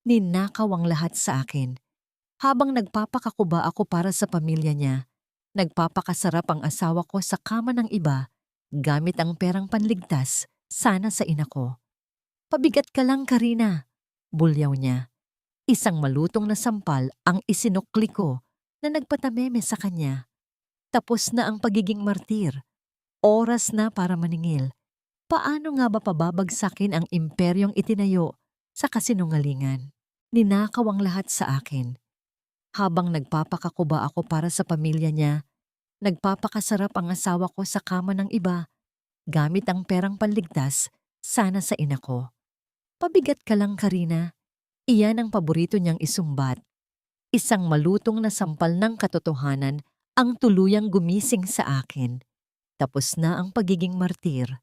Ninakaw ang lahat sa akin. Habang nagpapakakuba ako para sa pamilya niya, nagpapakasarap ang asawa ko sa kama ng iba gamit ang perang panligtas sana sa ina ko. Pabigat ka lang, Karina. Bulyaw niya. Isang malutong na sampal ang isinukli ko na nagpatameme sa kanya. Tapos na ang pagiging martir. Oras na para maningil. Paano nga ba pababagsakin ang imperyong itinayo sa kasinungalingan? Ninakaw ang lahat sa akin. Habang nagpapakakuba ako para sa pamilya niya, nagpapakasarap ang asawa ko sa kama ng iba gamit ang perang panligtas sana sa ina ko. Pabigat ka lang, Karina. Iyan ang paborito niyang isumbat. Isang malutong na sampal ng katotohanan ang tuluyang gumising sa akin. Tapos na ang pagiging martir.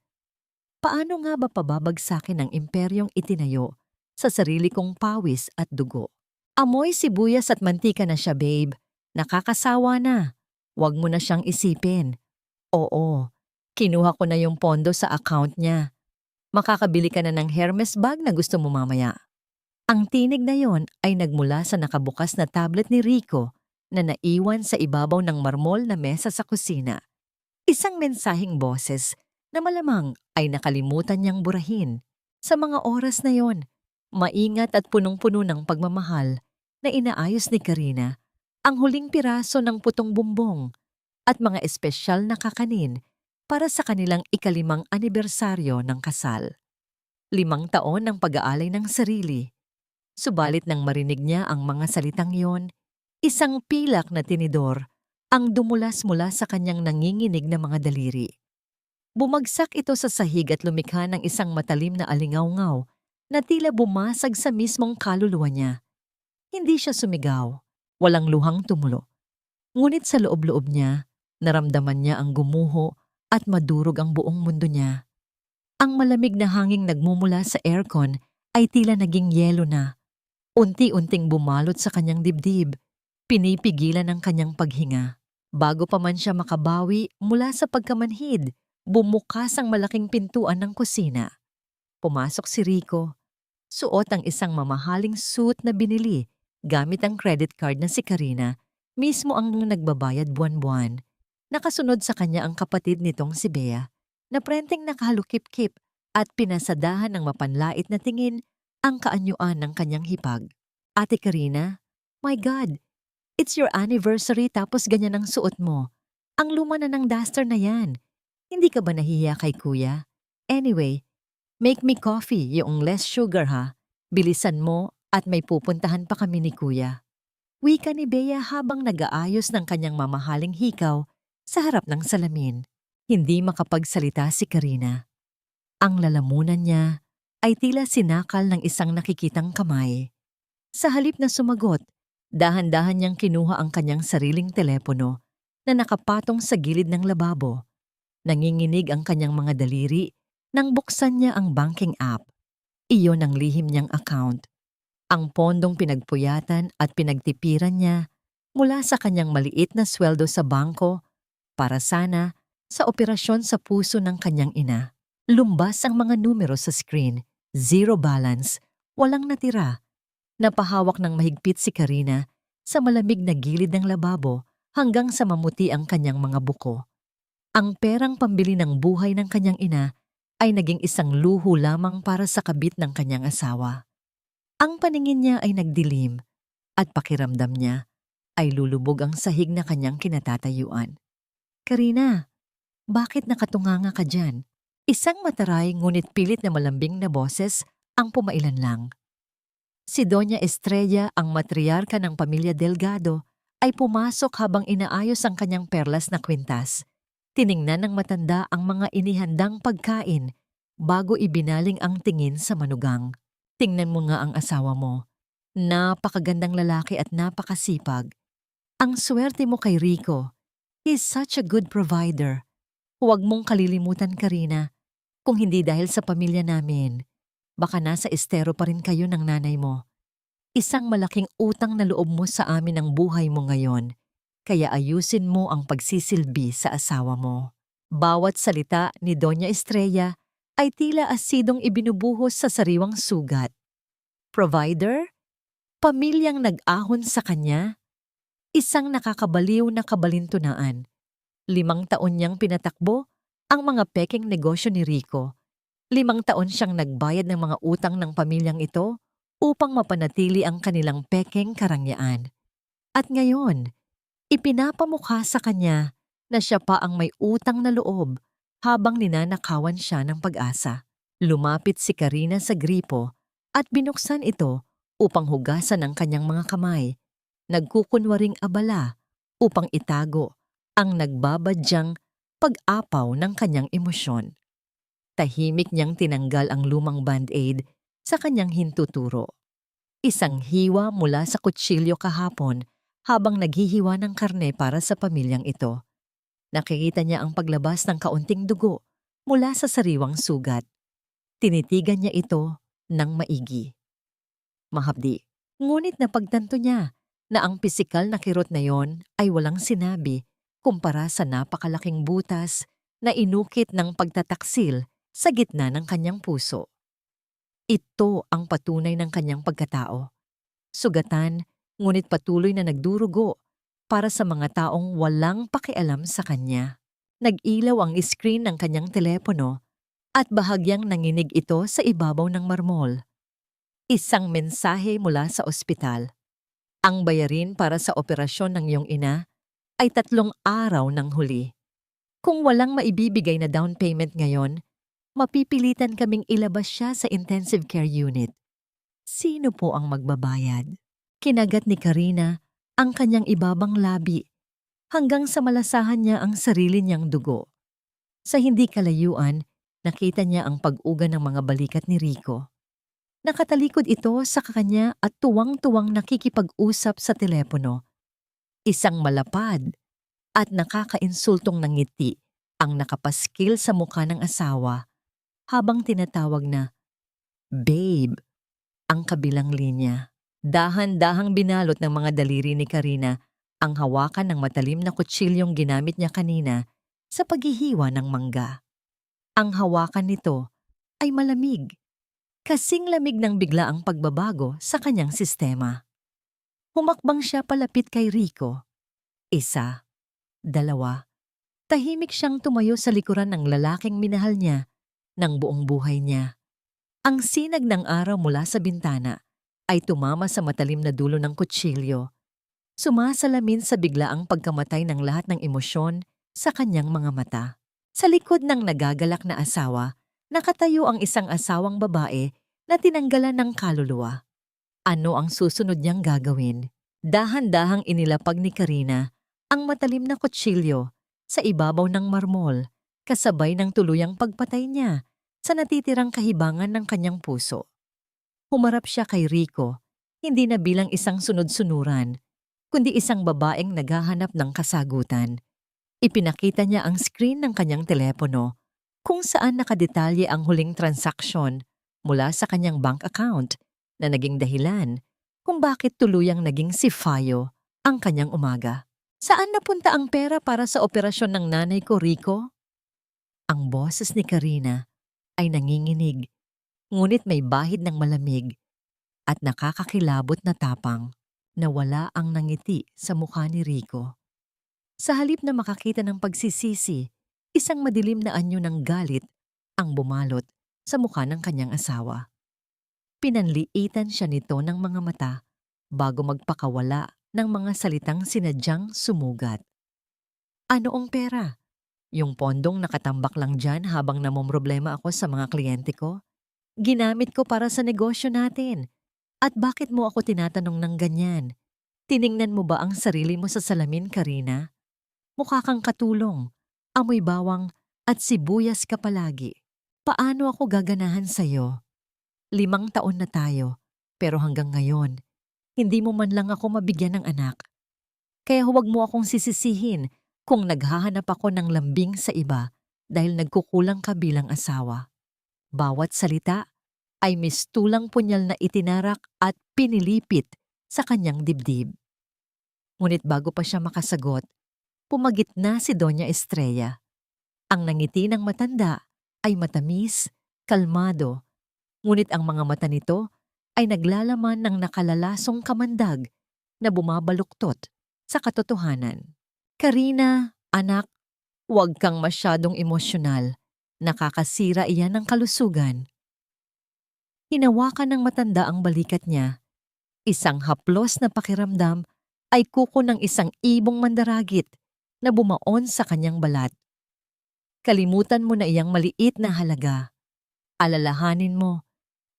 Paano nga ba pababagsakin ang imperyong itinayo sa sarili kong pawis at dugo? Amoy sibuyas at mantika na siya, babe. Nakakasawa na. Huwag mo na siyang isipin. Oo, kinuha ko na yung pondo sa account niya. Makakabili ka na ng Hermes bag na gusto mo mamaya. Ang tinig na yon ay nagmula sa nakabukas na tablet ni Rico na naiwan sa ibabaw ng marmol na mesa sa kusina. Isang mensaheng boses na malamang ay nakalimutan niyang burahin. Sa mga oras na yon, maingat at punong-puno ng pagmamahal na inaayos ni Karina ang huling piraso ng putong bumbong at mga espesyal na kakanin para sa kanilang ikalimang anibersaryo ng kasal. 5 taon ng pag-aalay ng sarili. Subalit nang marinig niya ang mga salitang yon, isang pilak na tinidor ang dumulas mula sa kanyang nanginginig na mga daliri. Bumagsak ito sa sahig at lumikha ng isang matalim na alingaw-ngaw na tila bumasag sa mismong kaluluwa niya. Hindi siya sumigaw, walang luhang tumulo. Ngunit sa loob-loob niya, naramdaman niya ang gumuho at madurog ang buong mundo niya. Ang malamig na hanging nagmumula sa aircon ay tila naging yelo na. Unti-unting bumalot sa kanyang dibdib, pinipigilan ang kanyang paghinga. Bago pa man siya makabawi mula sa pagkamanhid, bumukas ang malaking pintuan ng kusina. Pumasok si Rico. Suot ang isang mamahaling suit na binili gamit ang credit card na si Karina, mismo ang nagbabayad buwan-buwan. Nakasunod sa kanya ang kapatid nitong si Bea, na prenteng nakahalukip-kip at pinasadahan ng mapanlait na tingin ang kaanyuan ng kanyang hipag. Ate Karina, my God, it's your anniversary tapos ganyan ang suot mo. Ang luma na ng duster na yan. Hindi ka ba nahihiya kay kuya? Anyway, make me coffee, yung less sugar ha. Bilisan mo at may pupuntahan pa kami ni kuya. Wika ni Bea habang nag-aayos ng kanyang mamahaling hikaw sa harap ng salamin. Hindi makapagsalita si Karina. Ang lalamunan niya ay tila sinakal ng isang nakikitang kamay. Sa halip na sumagot, dahan-dahan niyang kinuha ang kanyang sariling telepono na nakapatong sa gilid ng lababo. Nanginginig ang kanyang mga daliri nang buksan niya ang banking app. Iyon ang lihim niyang account. Ang pondong pinagpuyatan at pinagtipiran niya mula sa kanyang maliit na sweldo sa bangko para sana sa operasyon sa puso ng kanyang ina. Lumbas ang mga numero sa screen, zero balance, walang natira. Napahawak ng mahigpit si Karina sa malamig na gilid ng lababo hanggang sa mamuti ang kanyang mga buko. Ang perang pambili ng buhay ng kanyang ina ay naging isang luho lamang para sa kabit ng kanyang asawa. Ang paningin niya ay nagdilim at pakiramdam niya ay lulubog ang sahig na kanyang kinatatayuan. Karina, bakit nakatunganga ka dyan? Isang mataray ngunit pilit na malambing na boses ang pumailan lang. Si Doña Estrella, ang matriarka ng pamilya Delgado, ay pumasok habang inaayos ang kanyang perlas na kwintas. Tiningnan ng matanda ang mga inihandang pagkain bago ibinaling ang tingin sa manugang. Tingnan mo nga ang asawa mo. Napakagandang lalaki at napakasipag. Ang swerte mo kay Rico. He's such a good provider. Huwag mong kalilimutan, Karina. Kung hindi dahil sa pamilya namin, baka nasa estero pa rin kayo ng nanay mo. Isang malaking utang na loob mo sa amin ang buhay mo ngayon, kaya ayusin mo ang pagsisilbi sa asawa mo. Bawat salita ni Doña Estrella ay tila asidong ibinubuhos sa sariwang sugat. Provider? Pamilyang nag-ahon sa kanya, isang nakakabaliw na kabalintunaan. 5 taon niyang pinatakbo ang mga pekeng negosyo ni Rico. 5 taon siyang nagbayad ng mga utang ng pamilyang ito upang mapanatili ang kanilang pekeng karangyaan. At ngayon, ipinapamukha sa kanya na siya pa ang may utang na loob habang ninanakawan siya ng pag-asa. Lumapit si Karina sa gripo at binuksan ito upang hugasan ang kanyang mga kamay. Nagkukunwaring abala upang itago ang nagbabadyang pag-apaw ng kanyang emosyon. Tahimik niyang tinanggal ang lumang band-aid sa kanyang hintuturo. Isang hiwa mula sa kutsilyo kahapon habang naghihiwa ng karne para sa pamilyang ito. Nakikita niya ang paglabas ng kaunting dugo mula sa sariwang sugat. Tinitigan niya ito ng maigi. Mahapdi, ngunit napagtanto niya na ang pisikal na kirot na yon ay walang sinabi kumpara sa napakalaking butas na inukit ng pagtataksil sa gitna ng kanyang puso. Ito ang patunay ng kanyang pagkatao. Sugatan, ngunit patuloy na nagdurugo para sa mga taong walang pakialam sa kanya. Nag-ilaw ang screen ng kanyang telepono at bahagyang nanginig ito sa ibabaw ng marmol. Isang mensahe mula sa ospital. Ang bayarin para sa operasyon ng iyong ina ay 3 araw ng huli. Kung walang maibibigay na down payment ngayon, mapipilitan kaming ilabas siya sa intensive care unit. Sino po ang magbabayad? Kinagat ni Karina ang kanyang ibabang labi hanggang sa malasahan niya ang sarili niyang dugo. Sa hindi kalayuan, nakita niya ang pag-uga ng mga balikat ni Rico. Nakatalikod ito sa kanya at tuwang-tuwang nakikipag-usap sa telepono. Isang malapad at nakakainsultong ngiti ang nakapaskil sa mukha ng asawa habang tinatawag na "Babe" ang kabilang linya. Dahan-dahang binalot ng mga daliri ni Karina ang hawakan ng matalim na kutsilyong ginamit niya kanina sa paghihiwa ng mangga. Ang hawakan nito ay malamig, kasing lamig ng bigla ang pagbabago sa kanyang sistema. Humakbang siya palapit kay Rico. 1, 2, tahimik siyang tumayo sa likuran ng lalaking minahal niya ng buong buhay niya. Ang sinag ng araw mula sa bintana ay tumama sa matalim na dulo ng kutsilyo. Sumasalamin sa biglaang pagkamatay ng lahat ng emosyon sa kanyang mga mata. Sa likod ng nagagalak na asawa, nakatayo ang isang asawang babae na tinanggalan ng kaluluwa. Ano ang susunod niyang gagawin? Dahan-dahang inilapag ni Karina ang matalim na kutsilyo sa ibabaw ng marmol, kasabay ng tuluyang pagpatay niya sa natitirang kahibangan ng kanyang puso. Humarap siya kay Rico, hindi na bilang isang sunod-sunuran, kundi isang babaeng naghahanap ng kasagutan. Ipinakita niya ang screen ng kanyang telepono kung saan nakadetalye ang huling transaksyon mula sa kanyang bank account na naging dahilan kung bakit tuluyang naging si Fayo ang kanyang umaga. Saan napunta ang pera para sa operasyon ng nanay ko, Rico? Ang boses ni Karina ay nanginginig, ngunit may bahid ng malamig at nakakakilabot na tapang na wala ang nangiti sa mukha ni Rico. Sa halip na makakita ng pagsisisi, isang madilim na anyo ng galit ang bumalot sa mukha ng kanyang asawa. Pinanliitan siya nito ng mga mata bago magpakawala ng mga salitang sinadyang sumugat. Ano ang pera? Yung pondong nakatambak lang dyan habang namomroblema ako sa mga kliyente ko? Ginamit ko para sa negosyo natin. At bakit mo ako tinatanong ng ganyan? Tiningnan mo ba ang sarili mo sa salamin, Karina? Mukha kang katulong, amoy bawang at sibuyas ka palagi. Paano ako gaganahan sa'yo? 5 taon na tayo, pero hanggang ngayon, hindi mo man lang ako mabigyan ng anak. Kaya huwag mo akong sisisihin kung naghahanap ako ng lambing sa iba dahil nagkukulang ka bilang asawa. Bawat salita ay mistulang punyal na itinarak at pinilipit sa kanyang dibdib. Ngunit bago pa siya makasagot, pumagitna si Doña Estrella. Ang nangiti ng matanda ay matamis, kalmado, ngunit ang mga mata nito ay naglalaman ng nakalalasong kamandag na bumabaluktot sa katotohanan. Karina, anak, huwag kang masyadong emosyonal. Nakakasira iyan ng kalusugan. Hinawakan ng matanda ang balikat niya. Isang haplos na pakiramdam ay kuko ng isang ibong mandaragit na bumaon sa kanyang balat. Kalimutan mo na iyang maliit na halaga. Alalahanin mo,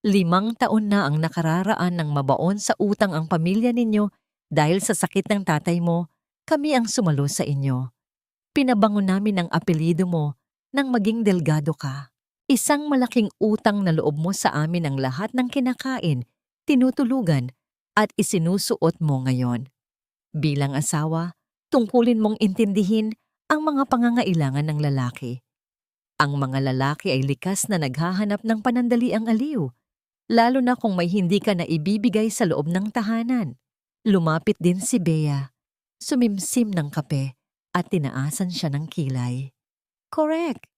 5 taon na ang nakararaan ng mabaon sa utang ang pamilya ninyo dahil sa sakit ng tatay mo, kami ang sumalo sa inyo. Pinabango namin ang apelyido mo nang maging delgado ka. Isang malaking utang na loob mo sa amin ang lahat ng kinakain, tinutulugan, at isinusuot mo ngayon. Bilang asawa, tungkulin mong intindihin ang mga pangangailangan ng lalaki. Ang mga lalaki ay likas na naghahanap ng panandaliang aliw, lalo na kung may hindi ka na ibibigay sa loob ng tahanan. Lumapit din si Bea, sumimsim ng kape at tinaasan siya ng kilay. Correct.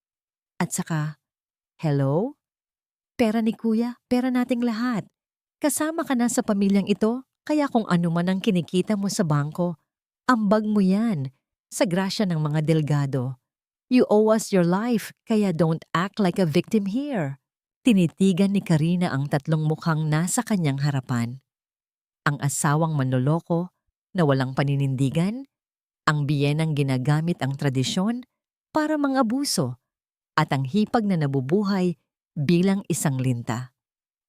At saka, hello? Pera ni kuya, pera nating lahat. Kasama ka na sa pamilyang ito, kaya kung ano man ang kinikita mo sa bangko, ambag mo yan sa grasya ng mga delgado. You owe us your life, kaya don't act like a victim here. Tinitigan ni Karina ang 3 mukhang nasa kanyang harapan. Ang asawang manloloko na walang paninindigan, ang biyenang ginagamit ang tradisyon para mangabuso, at ang hipag na nabubuhay bilang isang linta.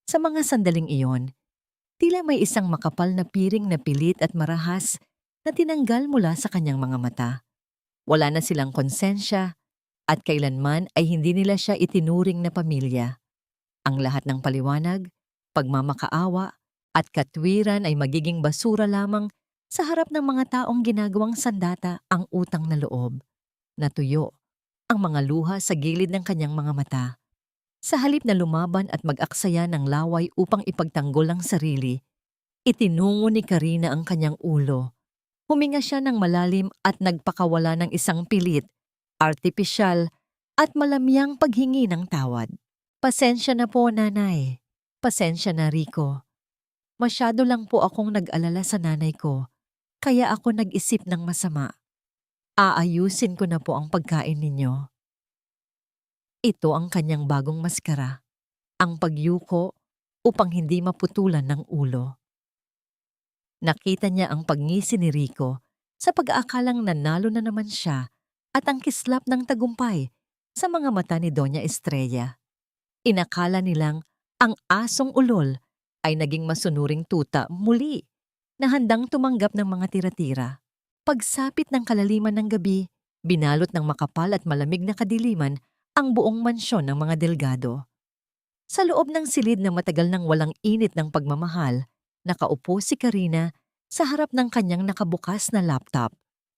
Sa mga sandaling iyon, tila may isang makapal na piring na pilit at marahas na tinanggal mula sa kanyang mga mata. Wala na silang konsensya at kailanman ay hindi nila siya itinuring na pamilya. Ang lahat ng paliwanag, pagmamakaawa at katwiran ay magiging basura lamang sa harap ng mga taong ginagawang sandata ang utang na loob. Natuyo ang mga luha sa gilid ng kanyang mga mata. Sa halip na lumaban at mag-aksaya ng laway upang ipagtanggol ang sarili, itinungo ni Karina ang kanyang ulo. Huminga siya ng malalim at nagpakawala ng isang pilit, artipisyal at malamyang paghingi ng tawad. Pasensya na po, nanay. Pasensya na, Rico. Masyado lang po akong nag-alala sa nanay ko, kaya ako nag-isip ng masama. Aayusin ko na po ang pagkain ninyo. Ito ang kanyang bagong maskara, ang pagyuko upang hindi maputulan ng ulo. Nakita niya ang pagngisi ni Rico sa pag-aakalang nanalo na naman siya at ang kislap ng tagumpay sa mga mata ni Doña Estrella. Inakala nilang ang asong ulol ay naging masunuring tuta muli na handang tumanggap ng mga tira-tira. Pagsapit ng kalaliman ng gabi, binalot ng makapal at malamig na kadiliman ang buong mansyon ng mga delgado. Sa loob ng silid na matagal nang walang init ng pagmamahal, nakaupo si Karina sa harap ng kanyang nakabukas na laptop.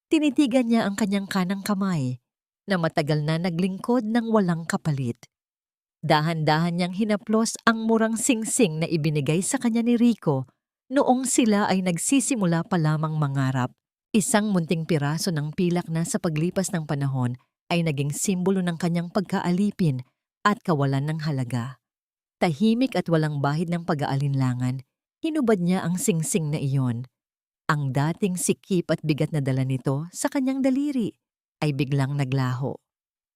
Tinitigan niya ang kanyang kanang kamay na matagal na naglingkod ng walang kapalit. Dahan-dahan niyang hinaplos ang murang singsing na ibinigay sa kanya ni Rico noong sila ay nagsisimula pa lamang mangarap. Isang munting piraso ng pilak na sa paglipas ng panahon ay naging simbolo ng kanyang pagkaalipin at kawalan ng halaga. Tahimik at walang bahid ng pag-aalinlangan, hinubad niya ang singsing na iyon. Ang dating sikip at bigat na dala nito sa kanyang daliri ay biglang naglaho.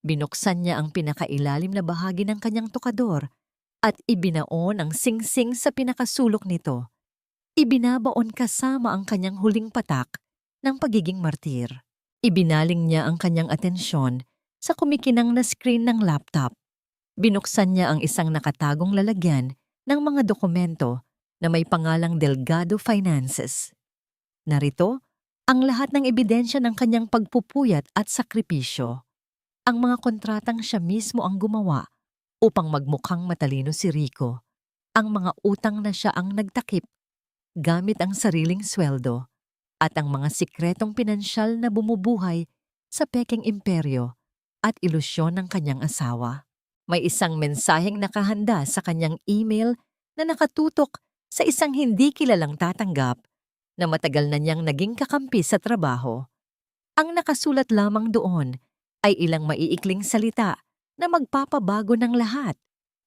Binuksan niya ang pinakailalim na bahagi ng kanyang tukador at ibinaon ang singsing sa pinakasulok nito. Ibinabaon kasama ang kanyang huling patak ng pagiging martir. Ibinaling niya ang kanyang atensyon sa kumikinang na screen ng laptop. Binuksan niya ang isang nakatagong lalagyan ng mga dokumento na may pangalang Delgado Finances. Narito ang lahat ng ebidensya ng kanyang pagpupuyat at sakripisyo. Ang mga kontratang siya mismo ang gumawa upang magmukhang matalino si Rico. Ang mga utang na siya ang nagtakip gamit ang sariling sweldo at ang mga sikretong pinansyal na bumubuhay sa pekeng imperyo at ilusyon ng kanyang asawa. May isang mensaheng nakahanda sa kanyang email na nakatutok sa isang hindi kilalang tatanggap na matagal na niyang naging kakampi sa trabaho. Ang nakasulat lamang doon ay ilang maiikling salita na magpapabago ng lahat.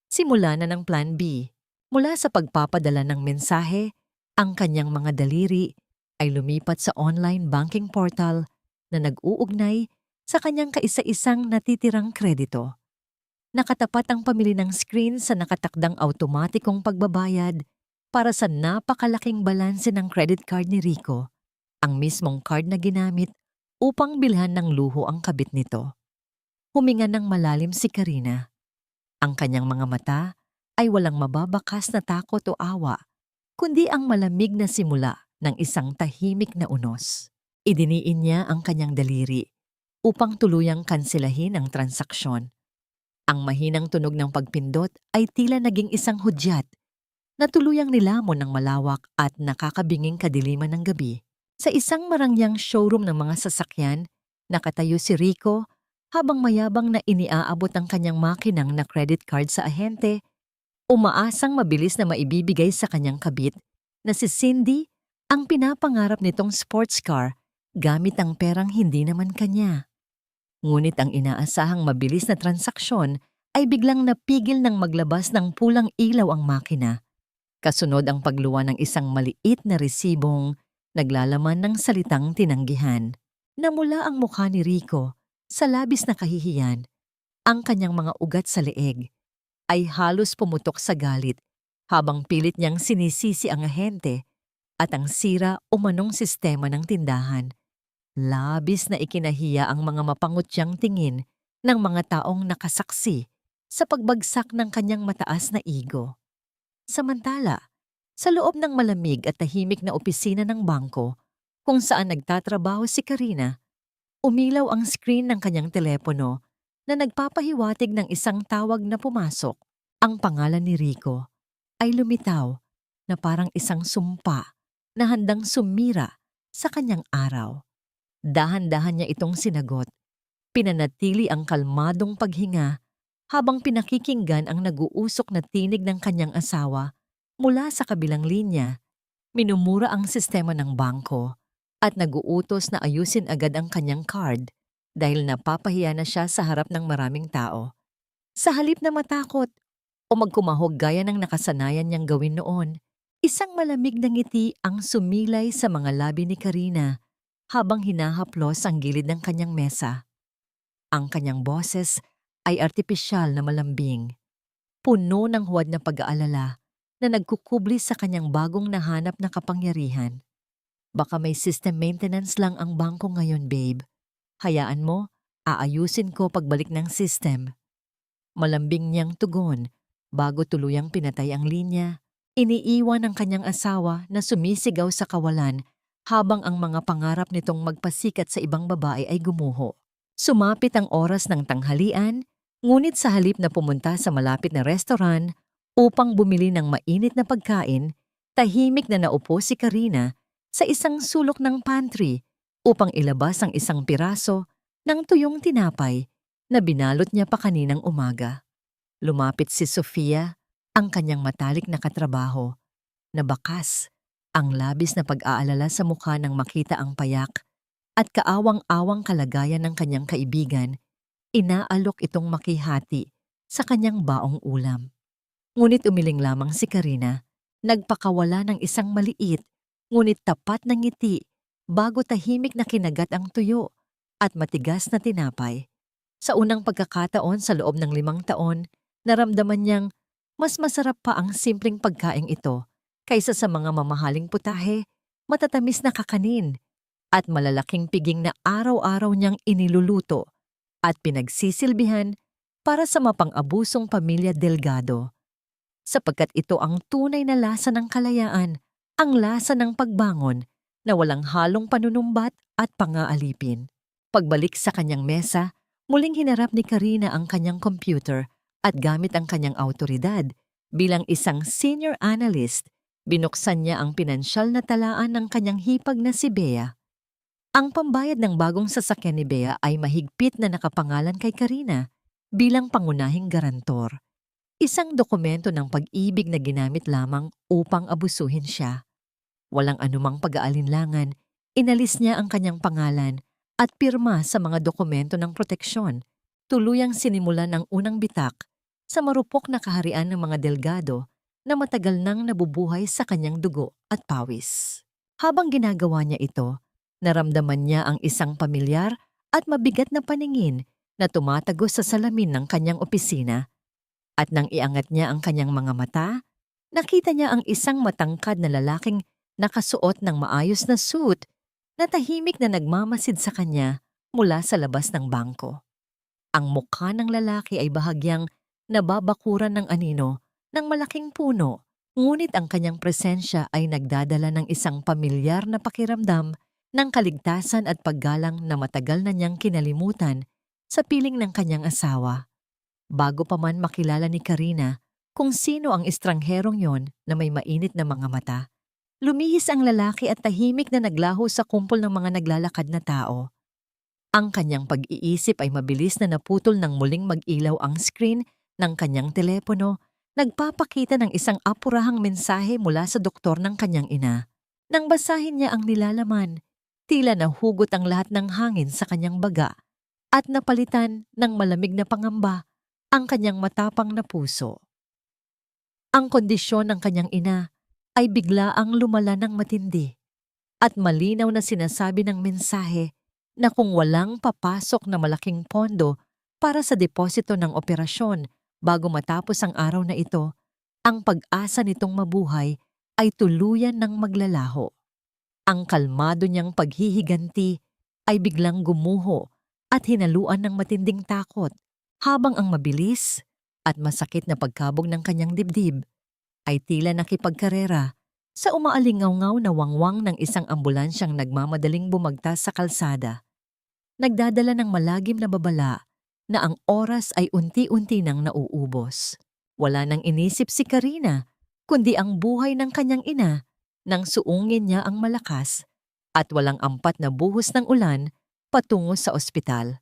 Simula na ng Plan B. Mula sa pagpapadala ng mensahe, ang kanyang mga daliri ay lumipat sa online banking portal na nag-uugnay sa kanyang kaisa-isang natitirang kredito. Nakatapat ang pamili ng screen sa nakatakdang automatikong pagbabayad para sa napakalaking balanse ng credit card ni Rico, ang mismong card na ginamit upang bilhan ng luho ang kabit nito. Huminga ng malalim si Karina. Ang kanyang mga mata ay walang mababakas na takot o awa, kundi ang malamig na simula ng isang tahimik na unos. Idiniin niya ang kanyang daliri upang tuluyang kanselahin ang transaksyon. Ang mahinang tunog ng pagpindot ay tila naging isang hudyat na tuluyang nilamon ng malawak at nakakabinging kadiliman ng gabi. Sa isang marangyang showroom ng mga sasakyan, nakatayo si Rico habang mayabang na iniaabot ang kanyang makinang na credit card sa ahente, umaasang mabilis na maibibigay sa kanyang kabit na si Cindy ang pinapangarap nitong sports car gamit ang perang hindi naman kanya. Ngunit ang inaasahang mabilis na transaksyon ay biglang napigil ng maglabas ng pulang ilaw ang makina. Kasunod ang pagluwa ng isang maliit na resibong naglalaman ng salitang tinanggihan. Namula ang mukha ni Rico sa labis na kahihiyan. Ang kanyang mga ugat sa leeg ay halos pumutok sa galit habang pilit niyang sinisisi ang ahente at ang sira o manong sistema ng tindahan. Labis na ikinahiya ang mga mapangutyang tingin ng mga taong nakasaksi sa pagbagsak ng kanyang mataas na ego. Samantala, sa loob ng malamig at tahimik na opisina ng bangko kung saan nagtatrabaho si Karina, umilaw ang screen ng kanyang telepono na nagpapahiwatig ng isang tawag na pumasok. Ang pangalan ni Rico ay lumitaw na parang isang sumpa na handang sumira sa kanyang araw. Dahan-dahan niya itong sinagot. Pinanatili ang kalmadong paghinga habang pinakikinggan ang nag-uusok na tinig ng kanyang asawa mula sa kabilang linya. Minumura ang sistema ng bangko at nag-uutos na ayusin agad ang kanyang card dahil napapahiya na siya sa harap ng maraming tao. Sa halip na matakot o magkumahog gaya ng nakasanayan niyang gawin noon, isang malamig na ngiti ang sumilay sa mga labi ni Karina habang hinahaplos ang gilid ng kanyang mesa. Ang kanyang boses ay artipisyal na malambing, puno ng huwad na pag-aalala na nagkukubli sa kanyang bagong nahanap na kapangyarihan. Baka may system maintenance lang ang bangko ngayon, babe. Hayaan mo, aayusin ko pagbalik ng system. Malambing niyang tugon bago tuluyang pinatay ang linya. Iniiwan ng kanyang asawa na sumisigaw sa kawalan habang ang mga pangarap nitong magpasikat sa ibang babae ay gumuho. Sumapit ang oras ng tanghalian, ngunit sa halip na pumunta sa malapit na restaurant upang bumili ng mainit na pagkain, tahimik na naupo si Karina sa isang sulok ng pantry upang ilabas ang isang piraso ng tuyong tinapay na binalot niya pa kaninang umaga. Lumapit si Sofia, ang kanyang matalik na katrabaho, na bakas ang labis na pag-aalala sa mukha nang makita ang payak at kaawang-awang kalagayan ng kanyang kaibigan. Inaalok itong makihati sa kanyang baong ulam. Ngunit umiling lamang si Karina, nagpakawala ng isang maliit ngunit tapat na ngiti bago tahimik na kinagat ang tuyo at matigas na tinapay. Sa unang pagkakataon sa loob ng 5 taon, naramdaman niyang mas masarap pa ang simpleng pagkaing ito kaysa sa mga mamahaling putahe, matatamis na kakanin, at malalaking piging na araw-araw niyang iniluluto at pinagsisilbihan para sa mapang-abusong pamilya Delgado. Sapagkat ito ang tunay na lasa ng kalayaan, ang lasa ng pagbangon na walang halong panunumbat at pangaalipin. Pagbalik sa kanyang mesa, muling hinarap ni Karina ang kanyang computer at gamit ang kanyang autoridad bilang isang senior analyst, binuksan niya ang pinansyal na talaan ng kanyang hipag na si Bea. Ang pambayad ng bagong sasakyan ni Bea ay mahigpit na nakapangalan kay Karina bilang pangunahing garantor. Isang dokumento ng pag-ibig na ginamit lamang upang abusuhin siya. Walang anumang pag-aalinlangan, inalis niya ang kanyang pangalan at pirma sa mga dokumento ng proteksyon. Tuluyang sinimulan ang unang bitak sa marupok na kaharian ng mga Delgado na matagal nang nabubuhay sa kanyang dugo at pawis. Habang ginagawa niya ito, naramdaman niya ang isang pamilyar at mabigat na paningin na tumatagos sa salamin ng kanyang opisina. At nang iangat niya ang kanyang mga mata, nakita niya ang isang matangkad na lalaking nakasuot ng maayos na suit na tahimik na nagmamasid sa kanya mula sa labas ng bangko. Ang mukha ng lalaki ay bahagyang nababakuran ng anino ng malaking puno, ngunit ang kanyang presensya ay nagdadala ng isang pamilyar na pakiramdam ng kaligtasan at paggalang na matagal na niyang kinalimutan sa piling ng kanyang asawa. Bago pa man makilala ni Karina kung sino ang estrangherong yon na may mainit na mga mata, lumihis ang lalaki at tahimik na naglaho sa kumpol ng mga naglalakad na tao. Ang kanyang pag-iisip ay mabilis na naputol nang muling mag-ilaw ang screen ng kanyang telepono, nagpapakita ng isang apurahang mensahe mula sa doktor ng kanyang ina. Nang basahin niya ang nilalaman, tila nahugot ang lahat ng hangin sa kanyang baga at napalitan ng malamig na pangamba ang kanyang matapang na puso. Ang kondisyon ng kanyang ina ay biglaang lumala ng matindi at malinaw na sinasabi ng mensahe na kung walang papasok na malaking pondo para sa deposito ng operasyon bago matapos ang araw na ito, ang pag-asa nitong mabuhay ay tuluyan ng maglalaho. Ang kalmado niyang paghihiganti ay biglang gumuho at hinaluan ng matinding takot, habang ang mabilis at masakit na pagkabog ng kanyang dibdib ay tila nakipagkarera sa umaalingaw-ngaw na wangwang ng isang ambulansyang nagmamadaling bumagtas sa kalsada. Nagdadala ng malagim na babala na ang oras ay unti-unti nang nauubos. Wala nang inisip si Karina, kundi ang buhay ng kanyang ina nang suungin niya ang malakas at walang ampat na buhos ng ulan patungo sa ospital.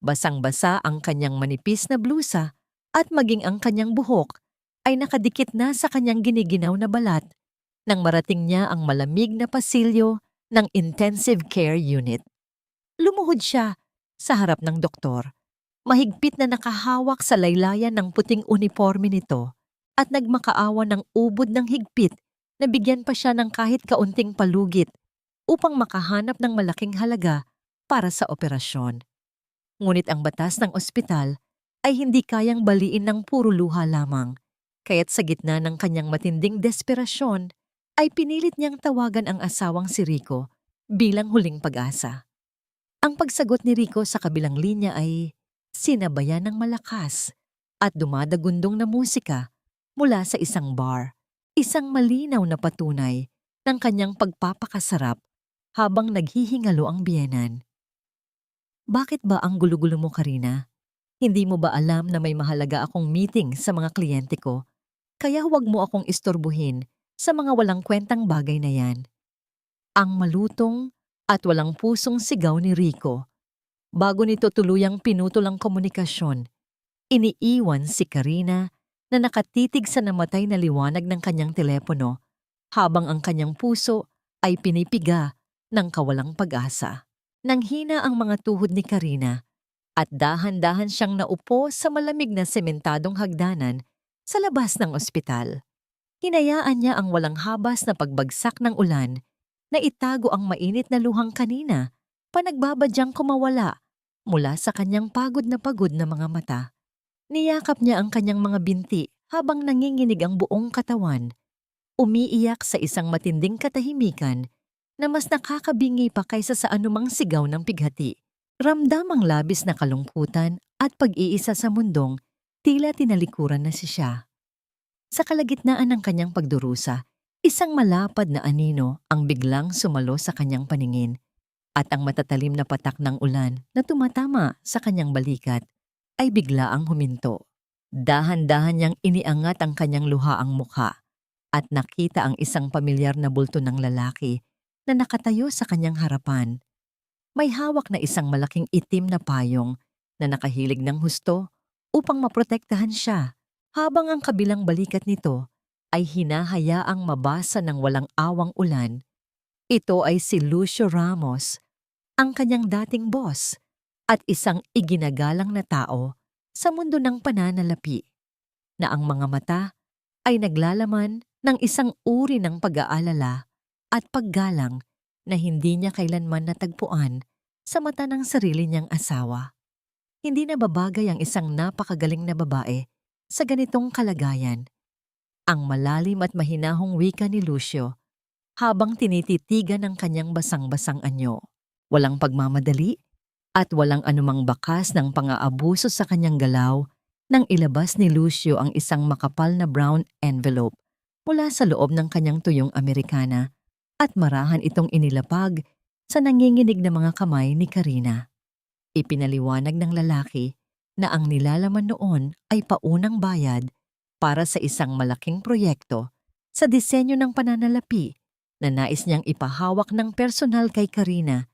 Basang-basa ang kanyang manipis na blusa at maging ang kanyang buhok ay nakadikit na sa kanyang giniginaw na balat nang marating niya ang malamig na pasilyo ng intensive care unit. Lumuhod siya sa harap ng doktor, mahigpit na nakahawak sa laylayan ng puting uniforme nito at nagmakaawa ng ubod ng higpit na bigyan pa siya ng kahit kaunting palugit upang makahanap ng malaking halaga para sa operasyon. Ngunit ang batas ng ospital ay hindi kayang baliin ng puro luha lamang, kaya't sa gitna ng kanyang matinding desperasyon ay pinilit niyang tawagan ang asawang si Rico bilang huling pag-asa. Ang pagsagot ni Rico sa kabilang linya ay sinabayan ng malakas at dumadagundong na musika mula sa isang bar, isang malinaw na patunay ng kanyang pagpapakasarap habang naghihingalo ang biyenan. Bakit ba ang gulo-gulo mo, Karina? Hindi mo ba alam na may mahalaga akong meeting sa mga kliyente ko? Kaya huwag mo akong istorbuhin sa mga walang kwentang bagay na yan. Ang malutong at walang pusong sigaw ni Rico. Bago nito tuluyang pinutol ang komunikasyon, iniiwan si Karina na nakatitig sa namatay na liwanag ng kanyang telepono habang ang kanyang puso ay pinipiga ng kawalang pag-asa. Nanghina ang mga tuhod ni Karina at dahan-dahan siyang naupo sa malamig na sementadong hagdanan sa labas ng ospital. Hinayaan niya ang walang habas na pagbagsak ng ulan na itago ang mainit na luhang kanina pa nagbabadyang kumawala mula sa kanyang pagod na mga mata. Niyakap niya ang kanyang mga binti habang nanginginig ang buong katawan, umiiyak sa isang matinding katahimikan na mas nakakabingi pa kaysa sa anumang sigaw ng pighati. Ramdam ang labis na kalungkutan at pag-iisa sa mundong tila tinalikuran na siya. Sa kalagitnaan ng kanyang pagdurusa, isang malapad na anino ang biglang sumalo sa kanyang paningin at ang matatalim na patak ng ulan na tumatama sa kanyang balikat ay biglaang huminto. Dahan-dahan niyang iniangat ang kanyang luhaang mukha at nakita ang isang pamilyar na bulto ng lalaki na nakatayo sa kanyang harapan. May hawak na isang malaking itim na payong na nakahilig ng husto upang maprotektahan siya, habang ang kabilang balikat nito ay hinahayaang mabasa ng walang awang ulan. Ito ay si Lucio Ramos, ang kanyang dating boss at isang iginagalang na tao sa mundo ng pananalapi, na ang mga mata ay naglalaman ng isang uri ng pag-aalala at paggalang na hindi niya kailanman natagpuan sa mata ng sarili niyang asawa. Hindi na babagay ang isang napakagaling na babae sa ganitong kalagayan. Ang malalim at mahinahong wika ni Lucio habang tinititigan ng kanyang basang-basang anyo. Walang pagmamadali at walang anumang bakas ng pang-aabuso sa kanyang galaw nang ilabas ni Lucio ang isang makapal na brown envelope mula sa loob ng kanyang tuyong Amerikana at marahan itong inilapag sa nanginginig na mga kamay ni Karina. Ipinaliwanag ng lalaki na ang nilalaman noon ay paunang bayad para sa isang malaking proyekto sa disenyo ng pananalapi na nais niyang ipahawak ng personal kay Karina,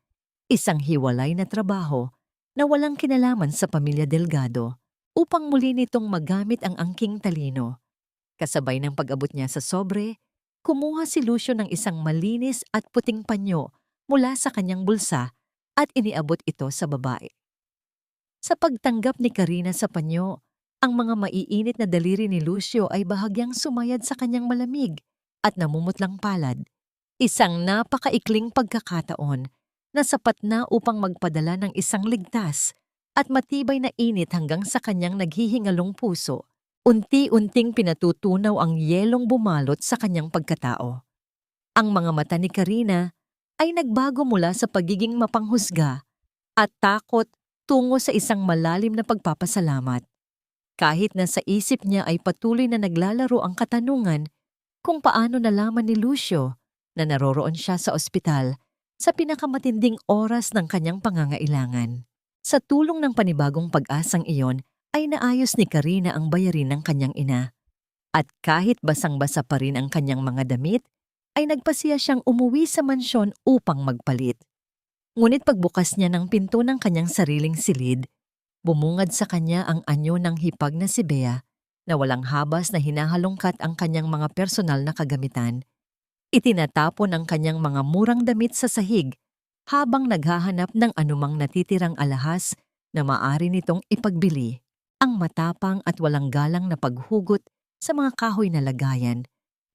isang hiwalay na trabaho na walang kinalaman sa pamilya Delgado upang muli nitong magamit ang angking talino. Kasabay ng pag-abot niya sa sobre, kumuha si Lucio ng isang malinis at puting panyo mula sa kanyang bulsa at iniabot ito sa babae. Sa pagtanggap ni Karina sa panyo, ang mga maiinit na daliri ni Lucio ay bahagyang sumayad sa kanyang malamig at namumutlang palad. Isang napakaikling pagkakataon na sapat na upang magpadala ng isang ligtas at matibay na init hanggang sa kanyang naghihingalong puso. Unti-unting pinatutunaw ang yelong bumalot sa kanyang pagkatao. Ang mga mata ni Karina ay nagbago mula sa pagiging mapanghusga at takot tungo sa isang malalim na pagpapasalamat. Kahit na sa isip niya ay patuloy na naglalaro ang katanungan kung paano nalaman ni Lucio na naroroon siya sa ospital sa pinakamatinding oras ng kanyang pangangailangan. Sa tulong ng panibagong pag-asang iyon ay naayos ni Karina ang bayarin ng kanyang ina. At kahit basang-basa pa rin ang kanyang mga damit, ay nagpasiya siyang umuwi sa mansyon upang magpalit. Ngunit pagbukas niya ng pinto ng kanyang sariling silid, bumungad sa kanya ang anyo ng hipag na si Bea na walang habas na hinahalongkat ang kanyang mga personal na kagamitan. Itinatapon ang kanyang mga murang damit sa sahig habang naghahanap ng anumang natitirang alahas na maaari nitong ipagbili. Ang matapang at walang galang na paghugot sa mga kahoy na lagayan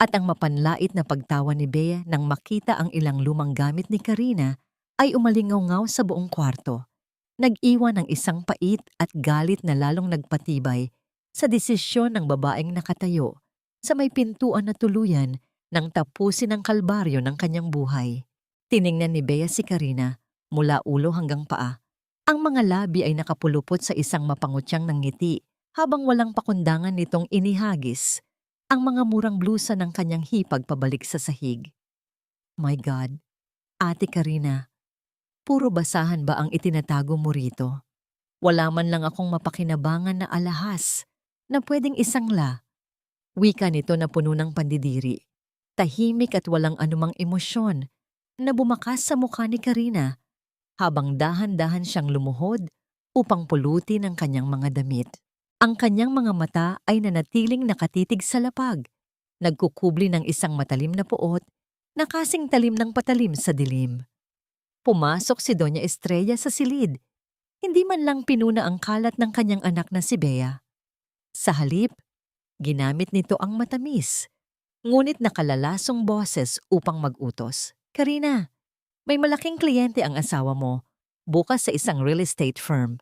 at ang mapanlait na pagtawa ni Bea nang makita ang ilang lumang gamit ni Karina ay umalingaw-ngaw sa buong kwarto. Nag-iwan ng isang pait at galit na lalong nagpatibay sa desisyon ng babaeng nakatayo sa may pintuan na tuluyan nang tapusin ang kalbaryo ng kanyang buhay. Tiningnan ni Bea si Karina mula ulo hanggang paa. Ang mga labi ay nakapulupot sa isang mapangutyang ng ngiti habang walang pakundangan nitong inihagis ang mga murang blusa ng kanyang hipag pabalik sa sahig. My God, Ate Karina, puro basahan ba ang itinatago mo rito? Wala man lang akong mapakinabangan na alahas na pwedeng isangla. Wika nito na puno ng pandidiri, tahimik at walang anumang emosyon na bumakas sa mukha ni Karina habang dahan-dahan siyang lumuhod upang pulutin ang kanyang mga damit. Ang kanyang mga mata ay nanatiling nakatitig sa lapag, nagkukubli ng isang matalim na puot na kasing talim ng patalim sa dilim. Pumasok si Doña Estrella sa silid, hindi man lang pinuna ang kalat ng kanyang anak na si Bea. Sa halip, ginamit nito ang matamis, ngunit nakalalasong boses upang mag-utos. Karina, may malaking kliyente ang asawa mo, bukas sa isang real estate firm.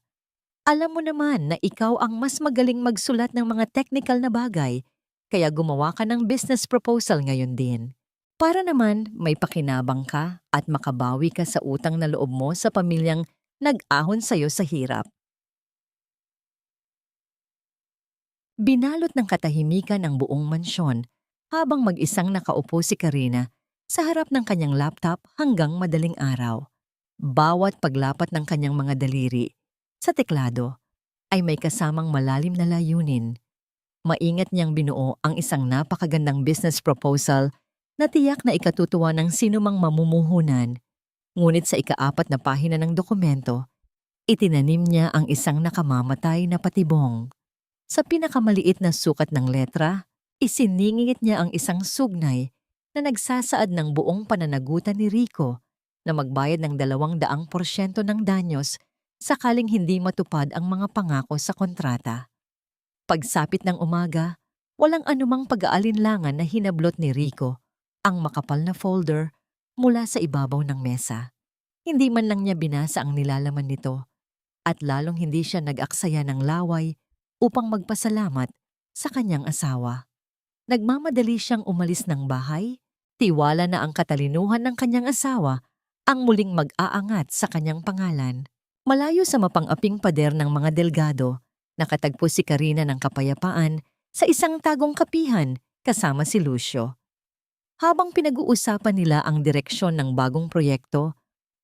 Alam mo naman na ikaw ang mas magaling magsulat ng mga technical na bagay, kaya gumawa ka ng business proposal ngayon din. Para naman may pakinabang ka at makabawi ka sa utang na loob mo sa pamilyang nag-ahon sa'yo sa hirap. Binalot ng katahimikan ang buong mansyon habang mag-isang nakaupo si Karina sa harap ng kanyang laptop hanggang madaling araw. Bawat paglapat ng kanyang mga daliri sa teklado ay may kasamang malalim na layunin. Maingat niyang binuo ang isang napakagandang business proposal na tiyak na ikatutuwa ng sinumang mamumuhunan. Ngunit sa ika-4 na pahina ng dokumento, itinanim niya ang isang nakamamatay na patibong. Sa pinakamaliit na sukat ng letra, isiningit niya ang isang sugnay na nagsasaad ng buong pananagutan ni Rico na magbayad ng 200% ng danyos sakaling hindi matupad ang mga pangako sa kontrata. Pagsapit ng umaga, Walang anumang pag-aalinlangan na hinablot ni Rico ang makapal na folder mula sa ibabaw ng mesa. Hindi man lang niya binasa ang nilalaman nito at lalong hindi siya nag-aksaya ng laway upang magpasalamat sa kanyang asawa. Nagmamadali siyang umalis ng bahay, tiwala na ang katalinuhan ng kanyang asawa ang muling mag-aangat sa kanyang pangalan. Malayo sa mapang-aping pader ng mga delgado, nakatagpo si Karina ng kapayapaan sa isang tagong kapihan kasama si Lucio. Habang pinag-uusapan nila ang direksyon ng bagong proyekto,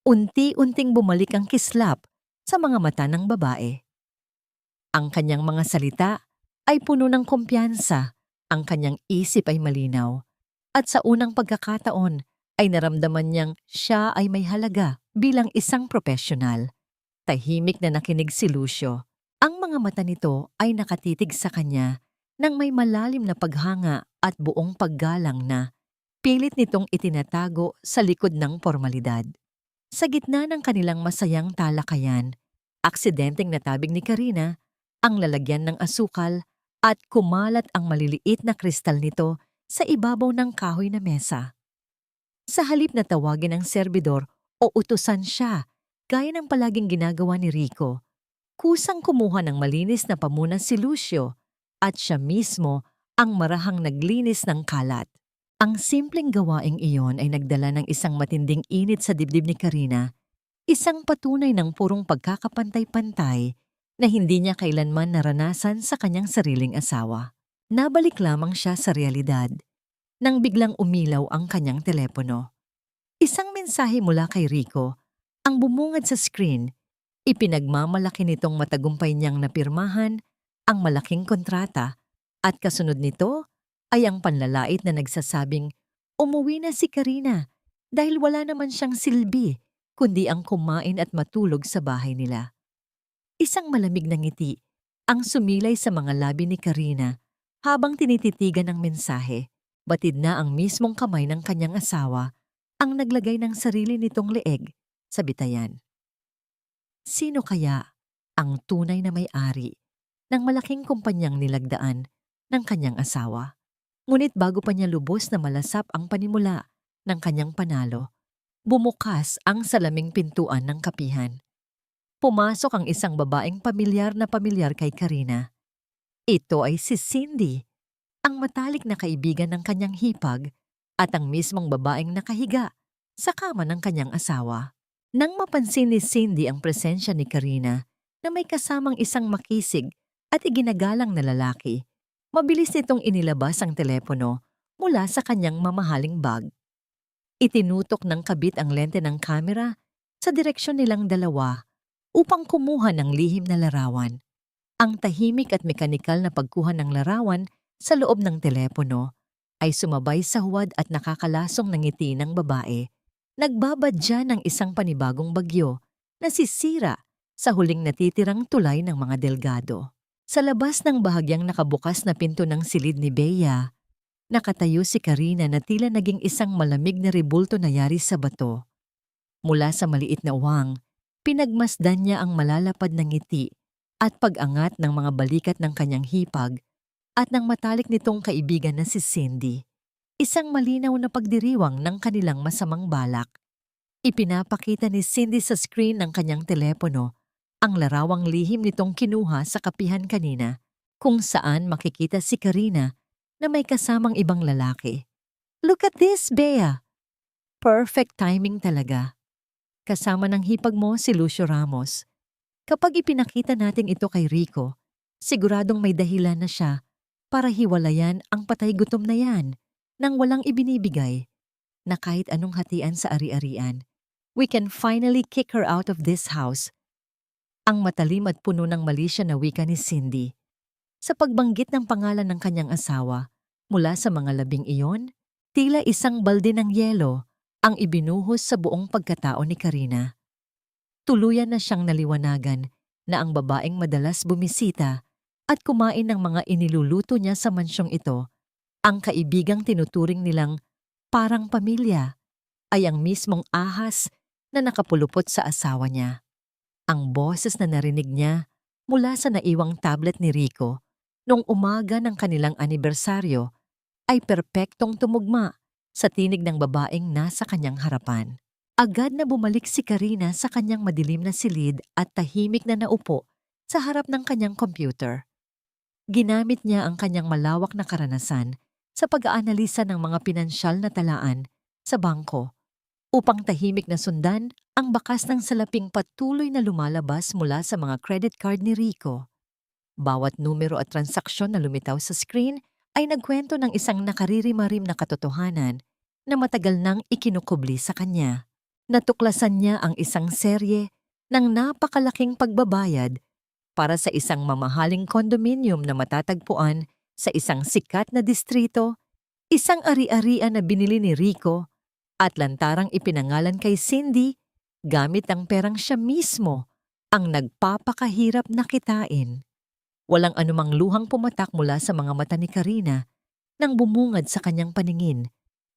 unti-unting bumalik ang kislap sa mga mata ng babae. Ang kanyang mga salita ay puno ng kumpiyansa, ang kanyang isip ay malinaw, at sa unang pagkakataon ay naramdaman niyang siya ay may halaga bilang isang profesional. Tahimik na nakinig si Lucio. Ang mga mata nito ay nakatitig sa kanya nang may malalim na paghanga at buong paggalang na pilit nitong itinatago sa likod ng formalidad. Sa gitna ng kanilang masayang talakayan, aksidenteng natabig ni Karina ang lalagyan ng asukal at kumalat ang maliliit na kristal nito sa ibabaw ng kahoy na mesa. Sa halip na tawagin ng serbidor o utusan siya, gaya ng palaging ginagawa ni Rico, kusang kumuha ng malinis na pamunas si Lucio at siya mismo ang marahang naglinis ng kalat. Ang simpleng gawaing iyon ay nagdala ng isang matinding init sa dibdib ni Karina, isang patunay ng purong pagkakapantay-pantay na hindi niya kailanman naranasan sa kanyang sariling asawa. Nabalik lamang siya sa realidad nang biglang umilaw ang kanyang telepono. Isang mensahe mula kay Rico ang bumungad sa screen. Ipinagmamalaki nitong matagumpay niyang napirmahan ang malaking kontrata at kasunod nito ay ang panlalait na nagsasabing umuwi na si Karina dahil wala naman siyang silbi kundi ang kumain at matulog sa bahay nila. Isang malamig na ngiti ang sumilay sa mga labi ni Karina habang tinititigan ng mensahe. Batid na ang mismong kamay ng kanyang asawa ang naglagay ng sarili nitong leeg sa bitayan. Sino kaya ang tunay na may-ari ng malaking kumpanyang nilagdaan ng kanyang asawa? Ngunit bago pa niya lubos na malasap ang panimula ng kanyang panalo, bumukas ang salaming pintuan ng kapihan. Pumasok ang isang babaeng pamilyar kay Karina. Ito ay si Cindy, ang matalik na kaibigan ng kanyang hipag at ang mismong babaeng nakahiga sa kama ng kanyang asawa. Nang mapansin ni Cindy ang presensya ni Karina na may kasamang isang makisig at iginagalang na lalaki, mabilis nitong inilabas ang telepono mula sa kanyang mamahaling bag. Itinutok ng kabit ang lente ng kamera sa direksyon nilang dalawa upang kumuha ng lihim na larawan. Ang tahimik at mekanikal na pagkuha ng larawan sa loob ng telepono ay sumabay sa huwad at nakakalasong ng ngiti ng babae. Nagbabadya ng isang panibagong bagyo na sisira sa huling natitirang tulay ng mga delgado. Sa labas ng bahagyang nakabukas na pinto ng silid ni Bea, nakatayo si Karina na tila naging isang malamig na rebulto na yari sa bato. Mula sa maliit na uwang, pinagmasdan niya ang malalapad na ngiti at pag-angat ng mga balikat ng kanyang hipag at ng matalik nitong kaibigan na si Cindy. Isang malinaw na pagdiriwang ng kanilang masamang balak. Ipinapakita ni Cindy sa screen ng kanyang telepono ang larawang lihim nitong kinuha sa kapihan kanina, kung saan makikita si Karina na may kasamang ibang lalaki. Look at this, Bea! Perfect timing talaga. Kasama ng hipag mo si Lucio Ramos. Kapag ipinakita natin ito kay Rico, siguradong may dahilan na siya para hiwalayan ang patay gutom na yan nang walang ibinibigay na kahit anong hatian sa ari-arian. We can finally kick her out of this house. Ang matalim at puno ng malisya na wika ni Cindy. Sa pagbanggit ng pangalan ng kanyang asawa, mula sa mga labing iyon, tila isang balde ng yelo ang ibinuhos sa buong pagkatao ni Karina. Tuluyan na siyang naliwanagan na ang babaeng madalas bumisita at kumain ng mga iniluluto niya sa mansyong ito, ang kaibigang tinuturing nilang parang pamilya, ay ang mismong ahas na nakapulupot sa asawa niya. Ang boses na narinig niya mula sa naiwang tablet ni Rico Nung umaga ng kanilang anibersaryo ay perpektong tumugma sa tinig ng babaeng nasa kanyang harapan. Agad na bumalik si Karina sa kanyang madilim na silid at tahimik na naupo sa harap ng kanyang computer. Ginamit niya ang kanyang malawak na karanasan sa pag-aanalisa ng mga pinansyal na talaan sa bangko upang tahimik na sundan ang bakas ng salaping patuloy na lumalabas mula sa mga credit card ni Rico. Bawat numero at transaksyon na lumitaw sa screen ay nagkwento ng isang nakaririmarim na katotohanan na matagal nang ikinukubli sa kanya. Natuklasan niya ang isang serye ng napakalaking pagbabayad para sa isang mamahaling kondominium na matatagpuan sa isang sikat na distrito, isang ari-arian na binili ni Rico at lantarang ipinangalan kay Cindy gamit ang perang siya mismo ang nagpapakahirap na kitain. Walang anumang luhang pumatak mula sa mga mata ni Karina nang bumungad sa kanyang paningin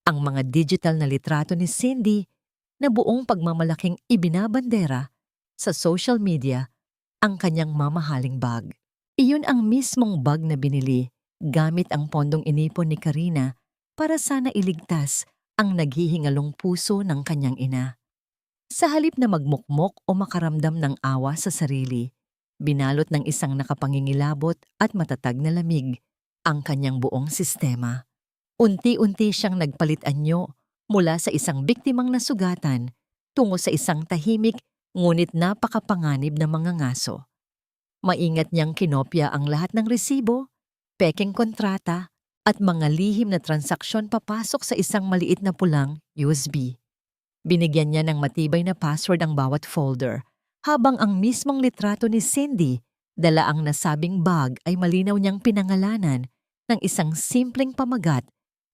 ang mga digital na litrato ni Cindy na buong pagmamalaking ibinabandera sa social media ang kanyang mamahaling bag. Iyon ang mismong bag na binili gamit ang pondong inipon ni Karina para sana iligtas ang naghihingalong puso ng kanyang ina. Sa halip na magmukmok o makaramdam ng awa sa sarili, binalot ng isang nakapangingilabot at matatag na lamig ang kanyang buong sistema. Unti-unti siyang nagpalit anyo mula sa isang biktimang nasugatan tungo sa isang tahimik ngunit napakapanganib na mga ngaso. Maingat niyang kinopya ang lahat ng resibo, pekeng kontrata at mga lihim na transaksyon papasok sa isang maliit na pulang USB. Binigyan niya ng matibay na password ang bawat folder, habang ang mismong litrato ni Cindy, dala ang nasabing bag ay malinaw niyang pinangalanan ng isang simpleng pamagat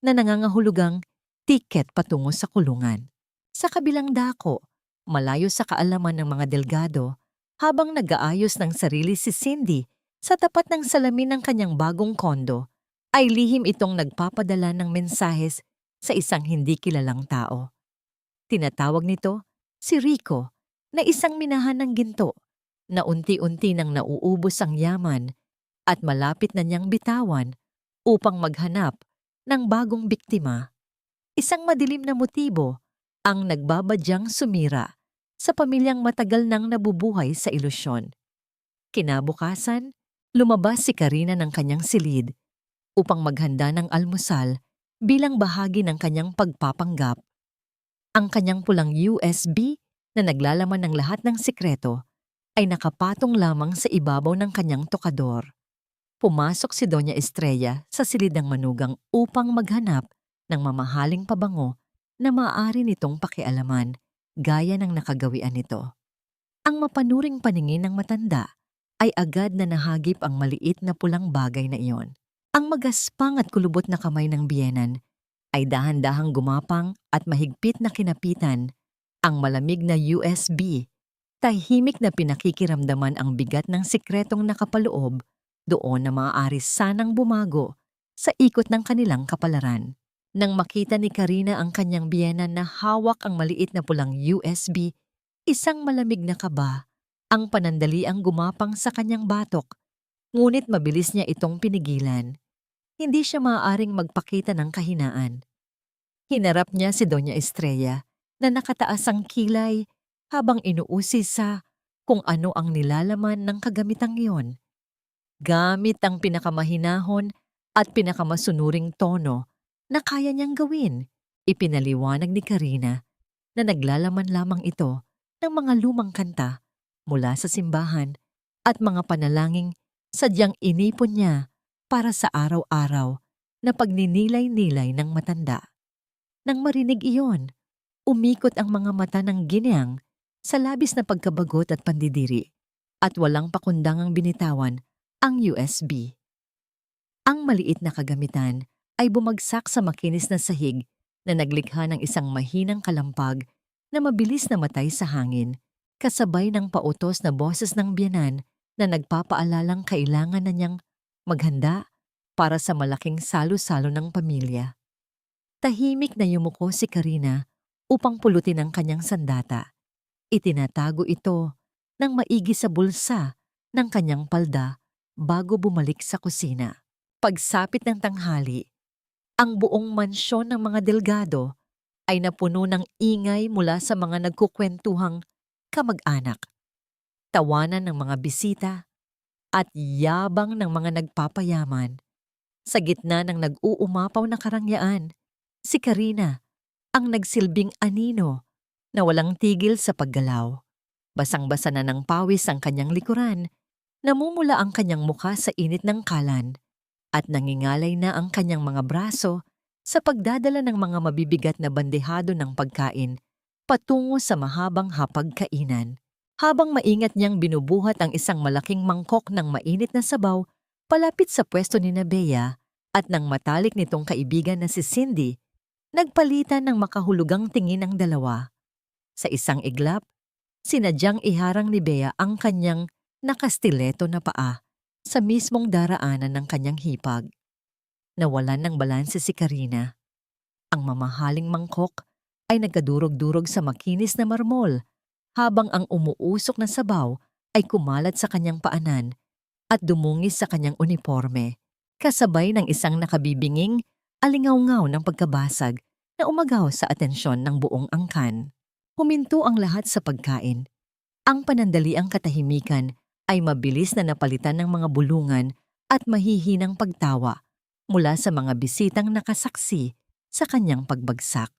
na nangangahulugang tiket patungo sa kulungan. Sa kabilang dako, malayo sa kaalaman ng mga delgado, habang nag-aayos ng sarili si Cindy sa tapat ng salamin ng kanyang bagong kondo, ay lihim itong nagpapadala ng mensahes sa isang hindi kilalang tao. Tinatawag nito si Rico na isang minahan ng ginto na unti-unti nang nauubos ang yaman at malapit na niyang bitawan upang maghanap ng bagong biktima. Isang madilim na motibo ang nagbabadyang sumira sa pamilyang matagal nang nabubuhay sa ilusyon. Kinabukasan, lumabas si Karina ng kanyang silid upang maghanda ng almusal bilang bahagi ng kanyang pagpapanggap. Ang kanyang pulang USB na naglalaman ng lahat ng sikreto ay nakapatong lamang sa ibabaw ng kanyang tokador. Pumasok si Doña Estrella sa silid ng manugang upang maghanap ng mamahaling pabango na maaari nitong pakialaman gaya ng nakagawian nito. Ang mapanuring paningin ng matanda ay agad na nahagip ang maliit na pulang bagay na iyon. Ang magaspang at kulubot na kamay ng biyenan ay dahan-dahang gumapang at mahigpit na kinapitan ang malamig na USB. Tahimik na pinakikiramdaman ang bigat ng sikretong nakapaloob doon na maaari sanang bumago sa ikot ng kanilang kapalaran. Nang makita ni Karina ang kanyang biyenan na hawak ang maliit na pulang USB, isang malamig na kaba ang panandaliang gumapang sa kanyang batok, ngunit mabilis niya itong pinigilan. Hindi siya maaaring magpakita ng kahinaan. Hinarap niya si Doña Estrella na nakataas ang kilay habang inuusi sa kung ano ang nilalaman ng kagamitang iyon. Gamit ang pinakamahinahon at pinakamasunuring tono na kaya niyang gawin, ipinaliwanag ni Karina na naglalaman lamang ito ng mga lumang kanta mula sa simbahan at mga panalangin sadyang inipon niya para sa araw-araw na pagninilay-nilay ng matanda. Nang marinig iyon, umikot ang mga mata ng ginang sa labis na pagkabagot at pandidiri at walang pakundangang binitawan ang USB. Ang maliit na kagamitan ay bumagsak sa makinis na sahig na naglikha ng isang mahinang kalampag na mabilis na matay sa hangin, kasabay ng pautos na boses ng biyenan na nagpapaalalang kailangan na niyang maghanda para sa malaking salo-salo ng pamilya. Tahimik na yumuko si Karina upang pulutin ang kanyang sandata. Itinatago ito ng maigi sa bulsa ng kanyang palda bago bumalik sa kusina. Pagsapit ng tanghali, ang buong mansyon ng mga Delgado ay napuno ng ingay mula sa mga nagkukwentuhang kamag-anak, tawanan ng mga bisita, at yabang ng mga nagpapayaman. Sa gitna ng nag-uumapaw na karangyaan, si Karina ang nagsilbing anino na walang tigil sa paggalaw. Basang-basa na ng pawis ang kanyang likuran, namumula ang kanyang mukha sa init ng kalan, at nangingalay na ang kanyang mga braso sa pagdadala ng mga mabibigat na bandehado ng pagkain patungo sa mahabang hapagkainan. Habang maingat niyang binubuhat ang isang malaking mangkok ng mainit na sabaw palapit sa pwesto ni Bea at ng matalik nitong kaibigan na si Cindy, nagpalitan ng makahulugang tingin ang dalawa. Sa isang iglap, sinadyang iharang ni Bea ang kanyang nakastileto na paa sa mismong daraanan ng kanyang hipag. Nawalan ng balanse si Karina. Ang mamahaling mangkok ay nagkadurog-durog sa makinis na marmol habang ang umuusok na sabaw ay kumalat sa kanyang paanan at dumungis sa kanyang uniforme, kasabay ng isang nakabibinging alingaw-ngaw ng pagkabasag na umagaw sa atensyon ng buong angkan. Huminto ang lahat sa pagkain. Ang panandaliang katahimikan ay mabilis na napalitan ng mga bulungan at mahihinang pagtawa mula sa mga bisitang nakasaksi sa kanyang pagbagsak.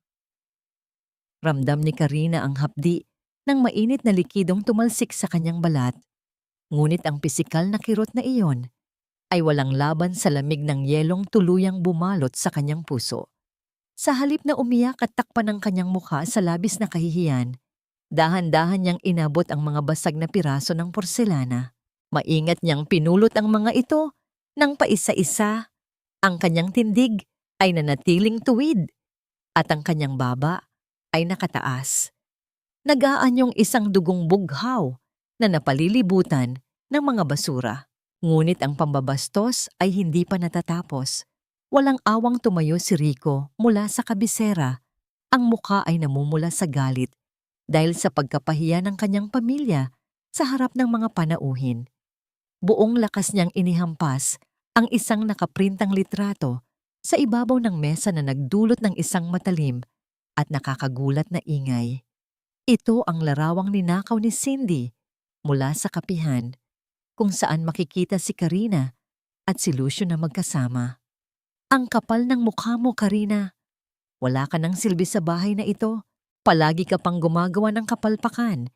Ramdam ni Karina ang hapdi ng mainit na likidong tumalsik sa kanyang balat, ngunit ang pisikal na kirot na iyon ay walang laban sa lamig ng yelong tuluyang bumalot sa kanyang puso. Sa halip na umiyak at takpan ng kanyang mukha sa labis na kahihiyan, dahan-dahan niyang inabot ang mga basag na piraso ng porselana. Maingat niyang pinulot ang mga ito ng paisa-isa. Ang kanyang tindig ay nanatiling tuwid at ang kanyang baba ay nakataas. Nag-aanyong isang dugong bughaw na napalilibutan ng mga basura. Ngunit ang pambabastos ay hindi pa natatapos. Walang awang tumayo si Rico mula sa kabisera. Ang mukha ay namumula sa galit dahil sa pagkapahiya ng kanyang pamilya sa harap ng mga panauhin. Buong lakas niyang inihampas ang isang nakaprintang litrato sa ibabaw ng mesa na nagdulot ng isang matalim at nakakagulat na ingay. Ito ang larawang ninakaw ni Cindy mula sa kapihan, kung saan makikita si Karina at si Lucio na magkasama. Ang kapal ng mukha mo, Karina. Wala ka ng silbi sa bahay na ito. Palagi ka pang gumagawa ng kapalpakan.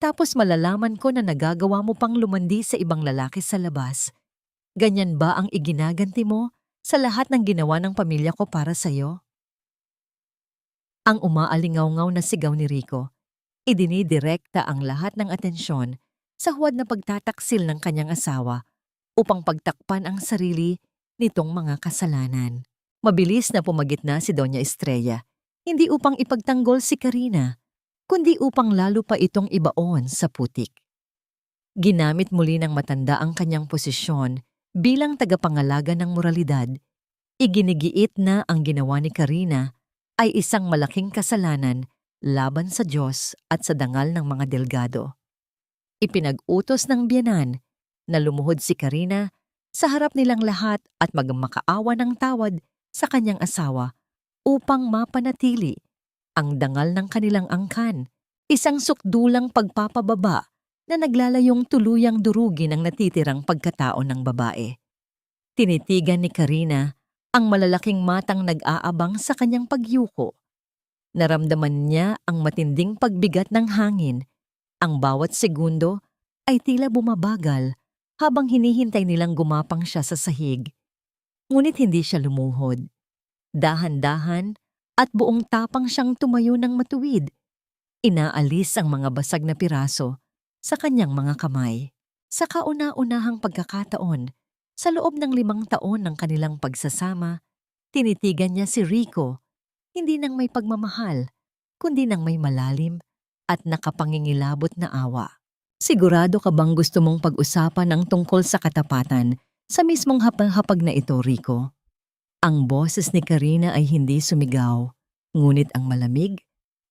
Tapos malalaman ko na nagagawa mo pang lumandi sa ibang lalaki sa labas. Ganyan ba ang iginaganti mo sa lahat ng ginawa ng pamilya ko para sa'yo? Ang umaalingaw-ngaw na sigaw ni Rico, idinidirekta ang lahat ng atensyon sa huwad na pagtataksil ng kanyang asawa upang pagtakpan ang sarili nitong mga kasalanan. Mabilis na pumagitna si Doña Estrella, hindi upang ipagtanggol si Karina, kundi upang lalo pa itong ibaon sa putik. Ginamit muli ng matanda ang kanyang posisyon bilang tagapangalaga ng moralidad. Iginigiit na ang ginawa ni Karina ay isang malaking kasalanan laban sa Diyos at sa dangal ng mga Delgado. Ipinag-utos ng biyenan na lumuhod si Karina sa harap nilang lahat at magmakaawa ng tawad sa kanyang asawa upang mapanatili ang dangal ng kanilang angkan, isang sukdulang pagpapababa na naglalayong tuluyang durugin ang natitirang pagkatao ng babae. Tinitigan ni Karina ang malalaking matang nag-aabang sa kanyang pagyuko. Naramdaman niya ang matinding pagbigat ng hangin. Ang bawat segundo ay tila bumabagal habang hinihintay nilang gumapang siya sa sahig. Ngunit hindi siya lumuhod. Dahan-dahan at buong tapang siyang tumayo ng matuwid. Inaalis ang mga basag na piraso sa kanyang mga kamay. Sa kauna-unahang pagkakataon, sa loob ng 5 taon ng kanilang pagsasama, tinitigan niya si Rico hindi nang may pagmamahal, kundi nang may malalim at nakapangingilabot na awa. Sigurado ka bang gusto mong pag-usapan ang tungkol sa katapatan sa mismong hapag na ito, Rico? Ang boses ni Karina ay hindi sumigaw, ngunit ang malamig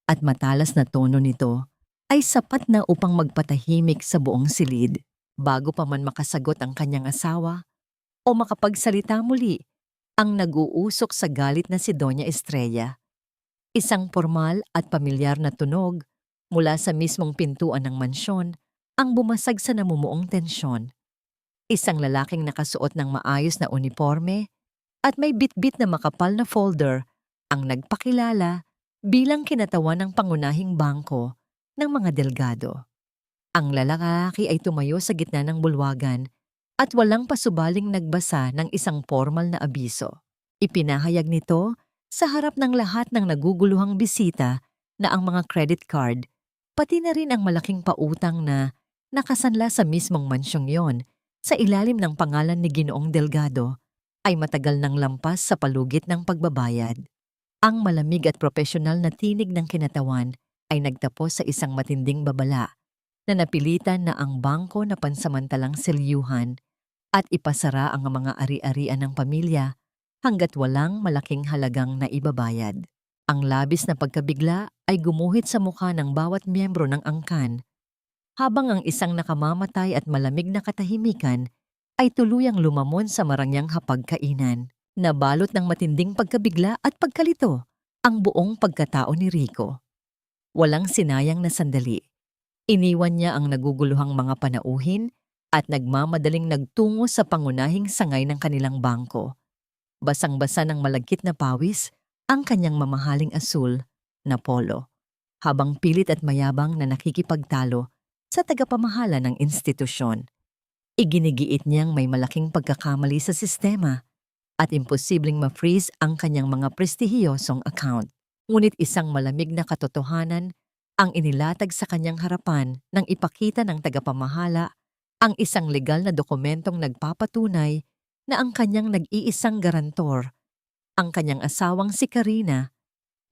at matalas na tono nito ay sapat na upang magpatahimik sa buong silid. Bago pa man makasagot ang kanyang asawa o makapagsalita muli, ang nag-uusok sa galit na si Doña Estrella. Isang formal at pamilyar na tunog mula sa mismong pintuan ng mansyon ang bumasag sa namumuong tensyon. Isang lalaking nakasuot ng maayos na uniforme at may bitbit na makapal na folder ang nagpakilala bilang kinatawan ng pangunahing bangko ng mga delgado. Ang lalaki ay tumayo sa gitna ng bulwagan at walang pasubaling nagbasa ng isang formal na abiso. Ipinahayag nito sa harap ng lahat ng naguguluhang bisita na ang mga credit card, pati na rin ang malaking pautang na nakasanla sa mismong mansyong yon sa ilalim ng pangalan ni Ginoong Delgado, ay matagal nang lampas sa palugit ng pagbabayad. Ang malamig at propesyonal na tinig ng kinatawan ay nagtapos sa isang matinding babala na napilitan na ang bangko na pansamantalang selyuhan at ipasara ang mga ari-arian ng pamilya hanggat walang malaking halagang naibabayad. Ang labis na pagkabigla ay gumuhit sa mukha ng bawat miyembro ng angkan, habang ang isang nakamamatay at malamig na katahimikan ay tuluyang lumamon sa marangyang hapagkainan. Nabalot ng matinding pagkabigla at pagkalito ang buong pagkatao ni Rico. Walang sinayang na sandali. Iniwan niya ang naguguluhang mga panauhin at nagmamadaling nagtungo sa pangunahing sangay ng kanilang bangko. Basang-basa ng malagkit na pawis ang kanyang mamahaling asul na polo, habang pilit at mayabang na nakikipagtalo sa tagapamahala ng institusyon. Iginigiit niyang may malaking pagkakamali sa sistema at imposibleng ma-freeze ang kanyang mga prestihiyosong account. Ngunit isang malamig na katotohanan ang inilatag sa kanyang harapan nang ipakita ng tagapamahala ang isang legal na dokumentong nagpapatunay na ang kanyang nag-iisang garantor, ang kanyang asawang si Karina,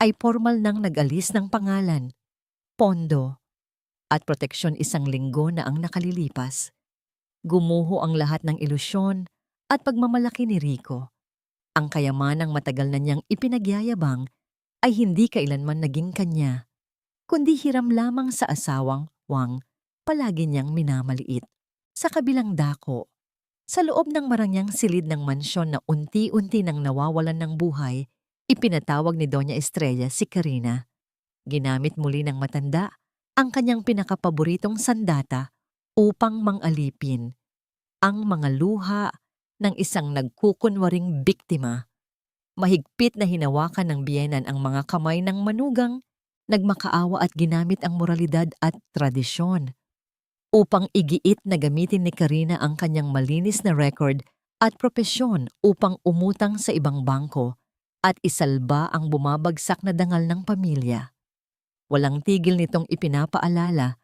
ay formal nang nag-alis ng pangalan, pondo, at proteksyon isang linggo na ang nakalilipas. Gumuho ang lahat ng ilusyon at pagmamalaki ni Rico. Ang kayamanang matagal na niyang ipinagyayabang ay hindi kailanman naging kanya, kundi hiram lamang sa asawang Wang palagi niyang minamaliit. Sa kabilang dako, sa loob ng marangyang silid ng mansyon na unti-unti nang nawawalan ng buhay, ipinatawag ni Doña Estrella si Karina. Ginamit muli ng matanda ang kanyang pinakapaboritong sandata upang mangalipin ang mga luha ng isang nagkukunwaring biktima. Mahigpit na hinawakan ng biyenan ang mga kamay ng manugang, nagmakaawa at ginamit ang moralidad at tradisyon upang igiit na gamitin ni Karina ang kanyang malinis na record at propesyon upang umutang sa ibang bangko at isalba ang bumabagsak na dangal ng pamilya. Walang tigil nitong ipinapaalala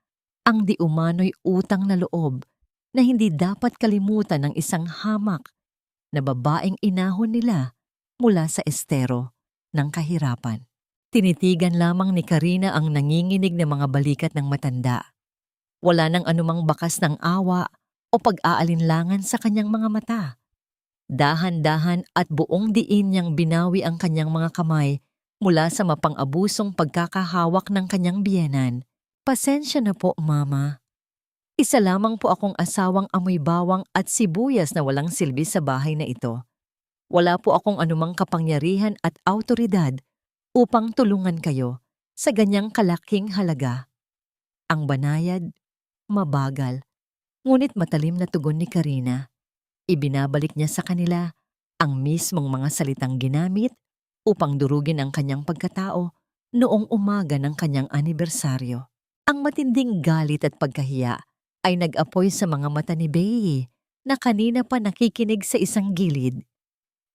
ang di umano'y utang na loob na hindi dapat kalimutan ng isang hamak na babaeng inahon nila mula sa estero ng kahirapan. Tinitigan lamang ni Karina ang nanginginig na mga balikat ng matanda. Wala nang anumang bakas ng awa o pag-aalinlangan sa kanyang mga mata. Dahan-dahan at buong diin niyang binawi ang kanyang mga kamay mula sa mapang-abusong pagkakahawak ng kanyang biyenan. Pasensya na po, Mama. Isa lamang po akong asawang amoy bawang at sibuyas na walang silbi sa bahay na ito. Wala po akong anumang kapangyarihan at awtoridad upang tulungan kayo sa ganyang kalaking halaga. Ang banayad, mabagal, ngunit matalim na tugon ni Karina. Ibinabalik niya sa kanila ang mismong mga salitang ginamit upang durugin ang kanyang pagkatao noong umaga ng kanyang anibersaryo. Ang matinding galit at pagkahiya ay nag-apoy sa mga mata ni Bey na kanina pa nakikinig sa isang gilid.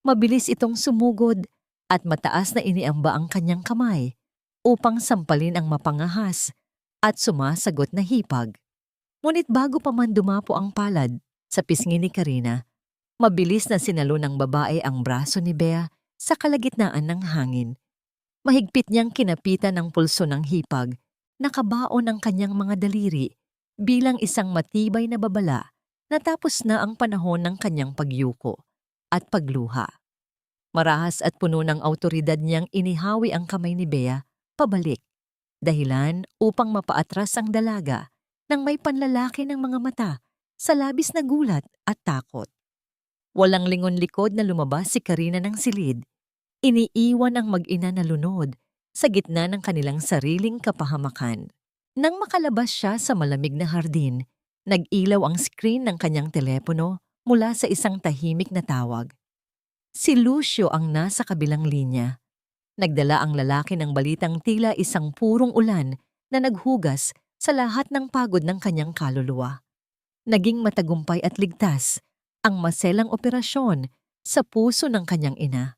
Mabilis itong sumugod at mataas na iniamba ang kanyang kamay upang sampalin ang mapangahas at sumasagot na hipag. Ngunit bago pa man dumapo ang palad sa pisngi ni Karina, mabilis na sinalo ng babae ang braso ni Bea sa kalagitnaan ng hangin. Mahigpit niyang kinapitan ang pulso ng hipag, nakabaon ang kanyang mga daliri bilang isang matibay na babala na tapos na ang panahon ng kanyang pagyuko at pagluha. Marahas at puno ng awtoridad niyang inihawi ang kamay ni Bea pabalik, dahilan upang mapaatras ang dalaga nang may panlalaki ng mga mata sa labis na gulat at takot. Walang lingon-likod na lumabas si Karina ng silid. Iniiwan ang mag-ina na lunod sa gitna ng kanilang sariling kapahamakan. Nang makalabas siya sa malamig na hardin, nag-ilaw ang screen ng kanyang telepono mula sa isang tahimik na tawag. Si Lucio ang nasa kabilang linya. Nagdala ang lalaki ng balitang tila isang purong ulan na naghugas sa lahat ng pagod ng kanyang kaluluwa. Naging matagumpay at ligtas ang maselang operasyon sa puso ng kanyang ina.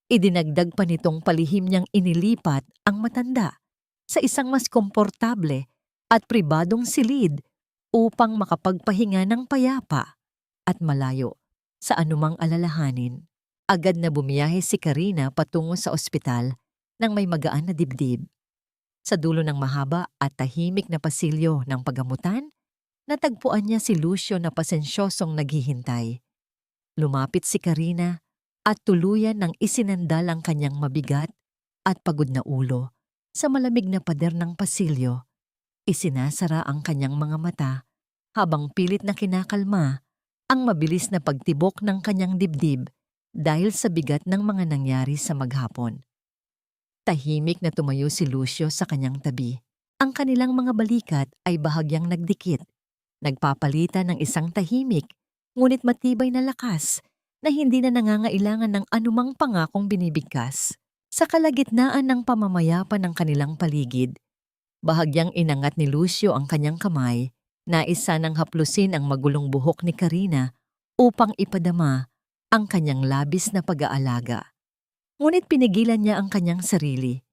Idinagdag pa nitong palihim niyang inilipat ang matanda sa isang mas komportable at pribadong silid upang makapagpahinga ng payapa at malayo sa anumang alalahanin. Agad na bumiyahe si Karina patungo sa ospital nang may magaan na dibdib. Sa dulo ng mahaba at tahimik na pasilyo ng paggamutan, natagpuan niya si Lucio na pasensyosong naghihintay. Lumapit si Karina at tuluyan ng isinandal ang kanyang mabigat at pagod na ulo sa malamig na pader ng pasilyo. Isinasara ang kanyang mga mata habang pilit na kinakalma ang mabilis na pagtibok ng kanyang dibdib dahil sa bigat ng mga nangyari sa maghapon. Tahimik na tumayo si Lucio sa kanyang tabi. Ang kanilang mga balikat ay bahagyang nagdikit, nagpapalitan ng isang tahimik ngunit matibay na lakas na hindi na nangangailangan ng anumang pangakong binibigkas. Sa kalagitnaan ng pamamayapan ng kanilang paligid, bahagyang inangat ni Lucio ang kanyang kamay, naisa nang haplusin ang magulong buhok ni Karina upang ipadama ang kanyang labis na pag-aalaga. Ngunit pinigilan niya ang kanyang sarili.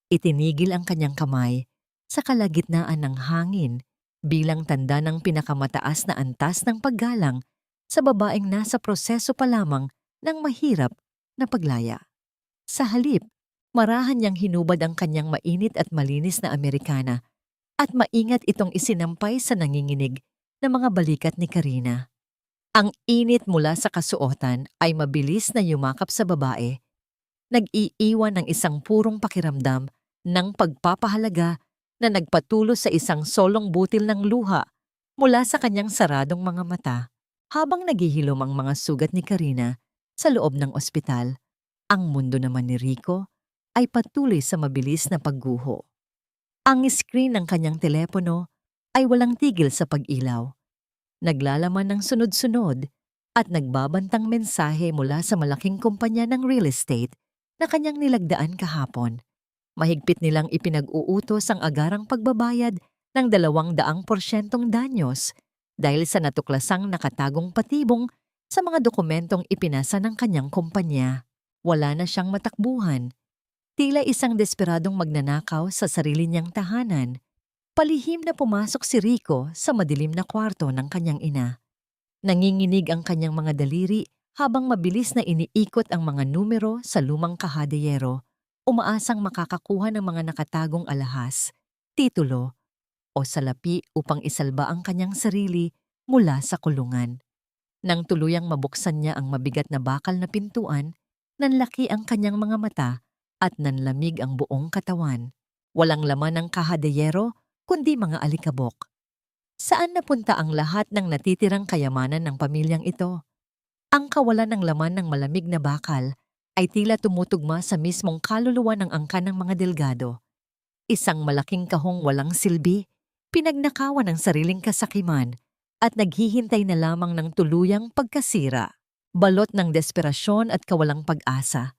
Itinigil ang kanyang kamay sa kalagitnaan ng hangin bilang tanda ng pinakamataas na antas ng paggalang sa babaeng nasa proseso pa lamang ng mahirap na paglaya. Sa halip, marahan niyang hinubad ang kanyang mainit at malinis na Amerikana at maingat itong isinampay sa nanginginig na mga balikat ni Karina. Ang init mula sa kasuotan ay mabilis na yumakap sa babae, nag-iiwan ng isang purong pakiramdam ng pagpapahalaga na nagpatulo sa isang solong butil ng luha mula sa kanyang saradong mga mata. Habang naghihilom ang mga sugat ni Karina sa loob ng ospital, ang mundo naman ni Rico ay patuloy sa mabilis na pagguho. Ang screen ng kanyang telepono ay walang tigil sa pag-ilaw. Naglalaman ng sunod-sunod at nagbabantang mensahe mula sa malaking kumpanya ng real estate na kanyang nilagdaan kahapon. Mahigpit nilang ipinag-uutos ang agarang pagbabayad ng 200% danyos dahil sa natuklasang nakatagong patibong sa mga dokumentong ipinasa ng kanyang kumpanya. Wala na siyang matakbuhan. Tila isang desperadong magnanakaw sa sarili niyang tahanan. Palihim na pumasok si Rico sa madilim na kwarto ng kanyang ina. Nanginginig ang kanyang mga daliri habang mabilis na iniikot ang mga numero sa lumang kahadeyero, umaasang makakakuha ng mga nakatagong alahas, titulo, o salapi upang isalba ang kanyang sarili mula sa kulungan. Nang tuluyang mabuksan niya ang mabigat na bakal na pintuan, nanlaki ang kanyang mga mata at nanlamig ang buong katawan. Walang laman ng kahadeyero, kundi mga alikabok. Saan napunta ang lahat ng natitirang kayamanan ng pamilyang ito? Ang kawalan ng laman ng malamig na bakal ay tila tumutugma sa mismong kaluluwa ng angkan ng mga delgado. Isang malaking kahong walang silbi, pinagnakawan ng sariling kasakiman at naghihintay na lamang ng tuluyang pagkasira. Balot ng desperasyon at kawalang pag-asa.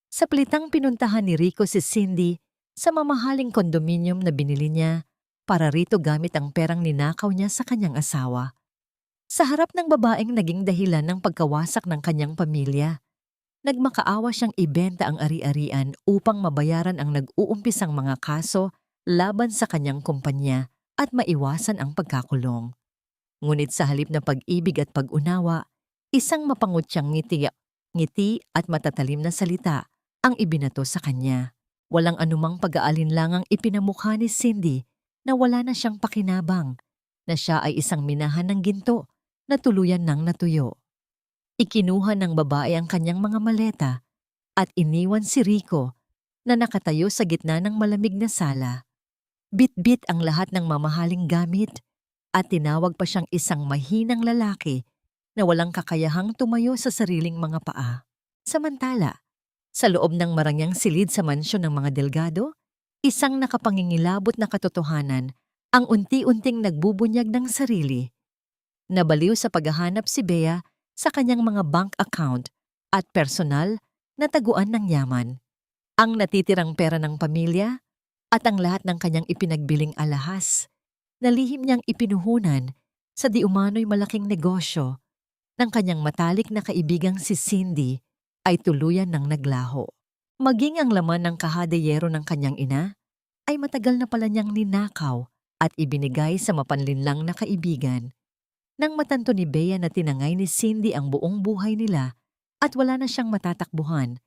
Sa plitang pinuntahan ni Rico si Cindy sa mamahaling kondominium na binili niya para rito gamit ang perang ninakaw niya sa kanyang asawa. Sa harap ng babaeng naging dahilan ng pagkawasak ng kanyang pamilya, nagmakaawa siyang ibenta ang ari-arian upang mabayaran ang nag-uumpisang mga kaso laban sa kanyang kumpanya at maiwasan ang pagkakulong. Ngunit sa halip na pag-ibig at pag-unawa, isang mapangutyang ngiti at matatalim na salita ang ibinato sa kanya. Walang anumang pag-aalinlangang ipinamukha ni Cindy na wala na siyang pakinabang, na siya ay isang minahan ng ginto na tuluyan ng natuyo. Ikinuha ng babae ang kanyang mga maleta at iniwan si Rico na nakatayo sa gitna ng malamig na sala. Bit-bit ang lahat ng mamahaling gamit at tinawag pa siyang isang mahinang lalaki na walang kakayahang tumayo sa sariling mga paa. Samantala, sa loob ng marangyang silid sa mansyon ng mga Delgado, isang nakapangingilabot na katotohanan ang unti-unting nagbubunyag ng sarili. Nabaliw sa paghahanap si Bea sa kanyang mga bank account at personal na taguan ng yaman. Ang natitirang pera ng pamilya at ang lahat ng kanyang ipinagbiling alahas na lihim niyang ipinuhunan sa di umano'y malaking negosyo ng kanyang matalik na kaibigang si Cindy ay tuluyan ng naglaho. Maging ang laman ng kahadeyero ng kanyang ina ay matagal na pala niyang ninakaw at ibinigay sa mapanlinlang na kaibigan. Nang matanto ni Bea na tinangay ni Cindy ang buong buhay nila at wala na siyang matatakbuhan,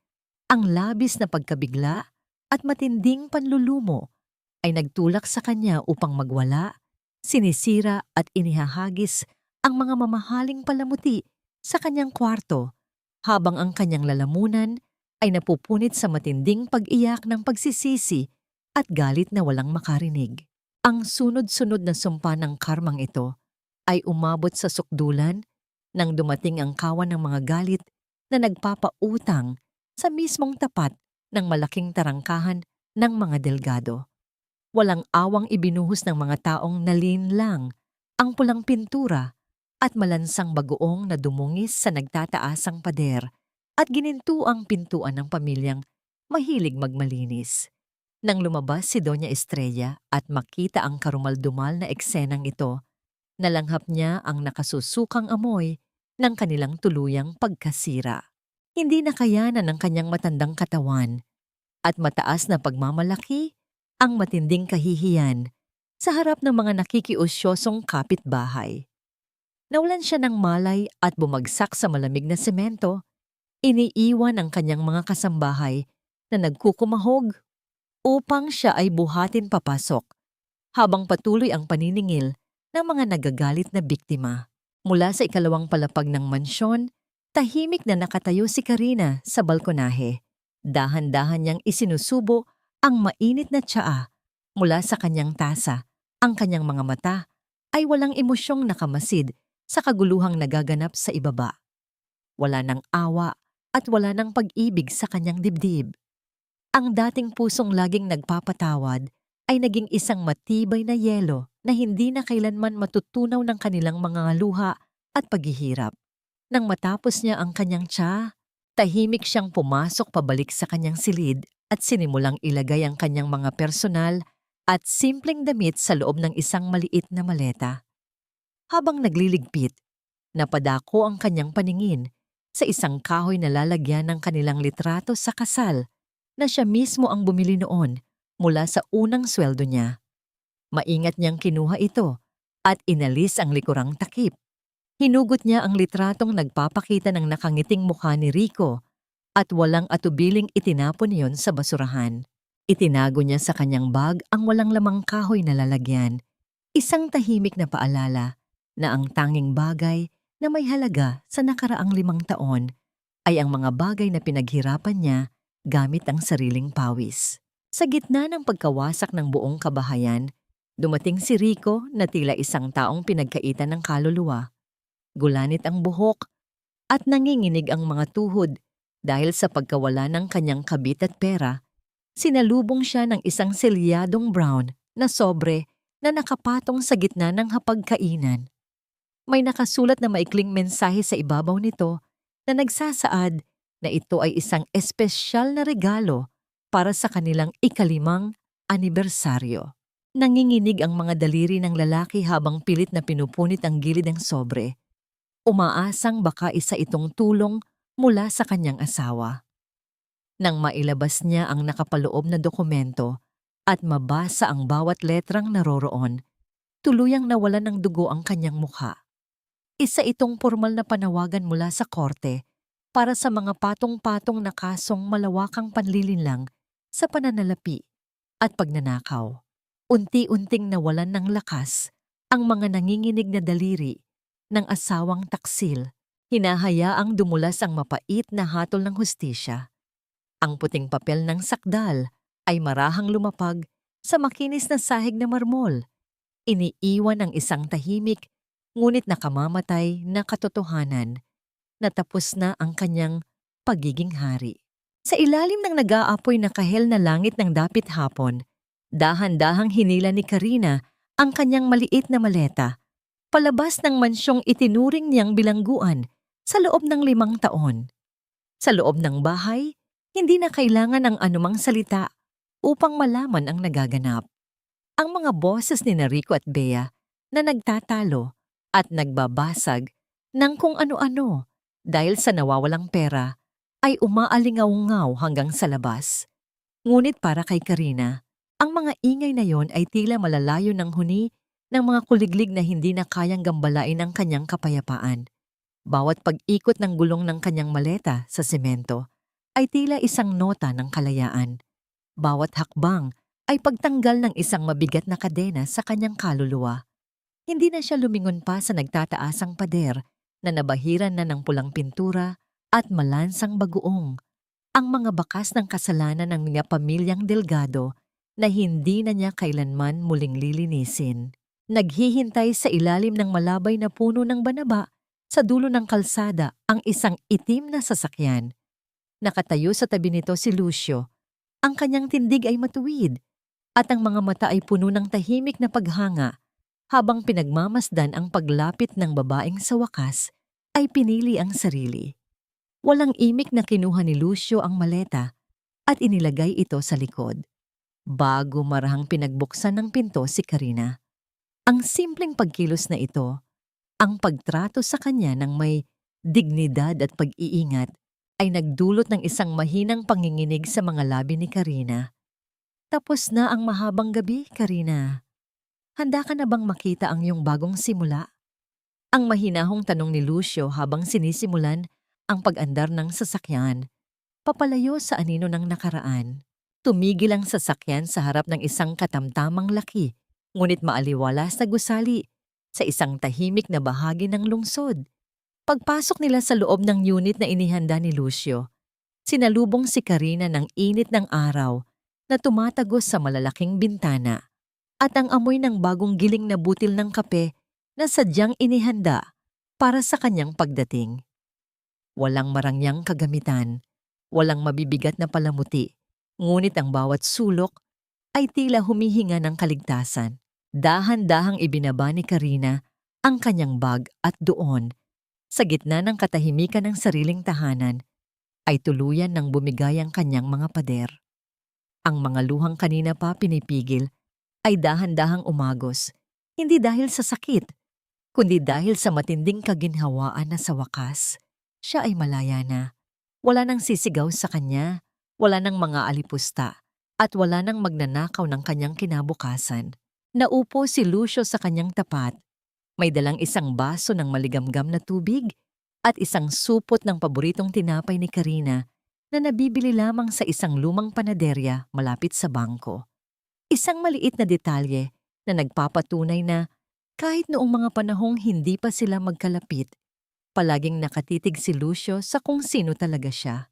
ang labis na pagkabigla at matinding panlulumo ay nagtulak sa kanya upang magwala, sinisira at inihahagis ang mga mamahaling palamuti sa kanyang kwarto habang ang kanyang lalamunan ay napupunit sa matinding pag-iyak ng pagsisisi at galit na walang makarinig. Ang sunod-sunod na sumpa ng karmang ito ay umabot sa sukdulan nang dumating ang kawan ng mga galit na nagpapautang sa mismong tapat ng malaking tarangkahan ng mga Delgado. Walang awang ibinuhos ng mga taong nalinlang ang pulang pintura at malansang bagoong na dumungis sa nagtataasang pader at gininto ang pintuan ng pamilyang mahilig magmalinis. Nang lumabas si Doña Estrella at makita ang karumaldumal na eksenang ito, nalanghap niya ang nakasusukang amoy ng kanilang tuluyang pagkasira. Hindi nakayanan ng kanyang matandang katawan at mataas na pagmamalaki ang matinding kahihiyan sa harap ng mga nakikiusyosong kapitbahay. Nawalan siya ng malay at bumagsak sa malamig na semento, iniiwan ang kanyang mga kasambahay na nagkukumahog upang siya ay buhatin papasok habang patuloy ang paniningil ng mga nagagalit na biktima. Mula sa ikalawang palapag ng mansyon, tahimik na nakatayo si Karina sa balkonahe. Dahan-dahan niyang isinusubo ang mainit na tsaa mula sa kanyang tasa. Ang kanyang mga mata ay walang emosyong nakamasid sa kaguluhang nagaganap sa ibaba. Wala ng awa at wala ng pag-ibig sa kanyang dibdib. Ang dating pusong laging nagpapatawad ay naging isang matibay na yelo na hindi na kailanman matutunaw ng kanilang mga luha at paghihirap. Nang matapos niya ang kanyang tsa, tahimik siyang pumasok pabalik sa kanyang silid at sinimulang ilagay ang kanyang mga personal at simpleng damit sa loob ng isang maliit na maleta. Habang nagliligpit, napadako ang kanyang paningin sa isang kahoy na lalagyan ng kanilang litrato sa kasal na siya mismo ang bumili noon mula sa unang sweldo niya. Maingat niyang kinuha ito at inalis ang likurang takip. Hinugot niya ang litratong nagpapakita ng nakangiting mukha ni Rico at walang atubiling itinapon niyon sa basurahan. Itinago niya sa kanyang bag ang walang lamang kahoy na lalagyan, isang tahimik na paalala na ang tanging bagay na may halaga sa nakaraang 5 taon ay ang mga bagay na pinaghirapan niya gamit ang sariling pawis. Sa gitna ng pagkawasak ng buong kabahayan, dumating si Rico na tila isang taong pinagkaitan ng kaluluwa. Gulanit ang buhok at nanginginig ang mga tuhod dahil sa pagkawala ng kanyang kabit at pera. Sinalubong siya ng isang selyadong brown na sobre na nakapatong sa gitna ng hapagkainan. May nakasulat na maikling mensahe sa ibabaw nito na nagsasaad na ito ay isang espesyal na regalo para sa kanilang 5 anibersaryo. Nanginginig ang mga daliri ng lalaki habang pilit na pinupunit ang gilid ng sobre. Umaasang baka isa itong tulong mula sa kanyang asawa. Nang mailabas niya ang nakapaloob na dokumento at mabasa ang bawat letrang naroroon, tuluyang nawalan ng dugo ang kanyang mukha. Isa itong formal na panawagan mula sa korte para sa mga patong-patong na kasong malawakang panlilinlang sa pananalapi at pagnanakaw. Unti-unting nawalan ng lakas ang mga nanginginig na daliri ng asawang taksil. Hinahayaang dumulas ang mapait na hatol ng hustisya. Ang puting papel ng sakdal ay marahang lumapag sa makinis na sahig na marmol. iniiwan ang isang tahimik ngunit nakamamatay na katotohanan na tapos na ang kanyang pagiging hari. Sa ilalim ng nag-aapoy na kahel na langit ng dapit hapon, dahan-dahang hinila ni Karina ang kanyang maliit na maleta, palabas ng mansyong itinuring niyang bilangguan sa loob ng 5 taon. Sa loob ng bahay, hindi na kailangan ng anumang salita upang malaman ang nagaganap. Ang mga boses ni Rico at Bea na nagtatalo at nagbabasag ng kung ano-ano dahil sa nawawalang pera ay umaalingaw-ngaw hanggang sa labas. Ngunit para kay Karina, ang mga ingay na yon ay tila malalayo ng huni ng mga kuliglig na hindi na kayang gambalain ang kanyang kapayapaan. Bawat pag-ikot ng gulong ng kanyang maleta sa semento ay tila isang nota ng kalayaan. Bawat hakbang ay pagtanggal ng isang mabigat na kadena sa kanyang kaluluwa. Hindi na siya lumingon pa sa nagtataasang pader na nabahiran na ng pulang pintura at malansang bagoong. Ang mga bakas ng kasalanan ng mga pamilyang Delgado na hindi na niya kailanman muling lilinisin. Naghihintay sa ilalim ng malabay na puno ng banaba sa dulo ng kalsada ang isang itim na sasakyan. Nakatayo sa tabi nito si Lucio. Ang kanyang tindig ay matuwid at ang mga mata ay puno ng tahimik na paghanga habang pinagmamasdan ang paglapit ng babaeng sa wakas ay pinili ang sarili. Walang imik na kinuha ni Lucio ang maleta at inilagay ito sa likod. Bago marahang pinagbuksan ng pinto si Karina. Ang simpleng pagkilos na ito, ang pagtrato sa kanya ng may dignidad at pag-iingat ay nagdulot ng isang mahinang panginginig sa mga labi ni Karina. Tapos na ang mahabang gabi, Karina. Handa ka na bang makita ang iyong bagong simula? Ang mahinahong tanong ni Lucio habang sinisimulan ang pag-andar ng sasakyan, papalayo sa anino ng nakaraan. Tumigil ang sasakyan sa harap ng isang katamtamang laki, ngunit maaliwalas na gusali sa isang tahimik na bahagi ng lungsod. Pagpasok nila sa loob ng unit na inihanda ni Lucio, sinalubong si Karina ng init ng araw na tumatagos sa malalaking bintana at ang amoy ng bagong giling na butil ng kape na sadyang inihanda para sa kanyang pagdating. Walang marangyang kagamitan, walang mabibigat na palamuti, ngunit ang bawat sulok ay tila humihinga ng kaligtasan. Dahan-dahang ibinaba ni Karina ang kanyang bag at doon, sa gitna ng katahimikan ng sariling tahanan, ay tuluyan ng bumigay ang kanyang mga pader. Ang mga luhang kanina pa pinipigil ay dahan-dahang umagos, hindi dahil sa sakit, kundi dahil sa matinding kaginhawaan na sa wakas, siya ay malaya na. Wala nang sisigaw sa kanya, wala nang mga alipusta, at wala nang magnanakaw ng kanyang kinabukasan. Naupo si Lucio sa kanyang tapat. May dalang isang baso ng maligamgam na tubig at isang supot ng paboritong tinapay ni Karina na nabibili lamang sa isang lumang panaderya malapit sa bangko. Isang maliit na detalye na nagpapatunay na kahit noong mga panahong hindi pa sila magkalapit, palaging nakatitig si Lucio sa kung sino talaga siya.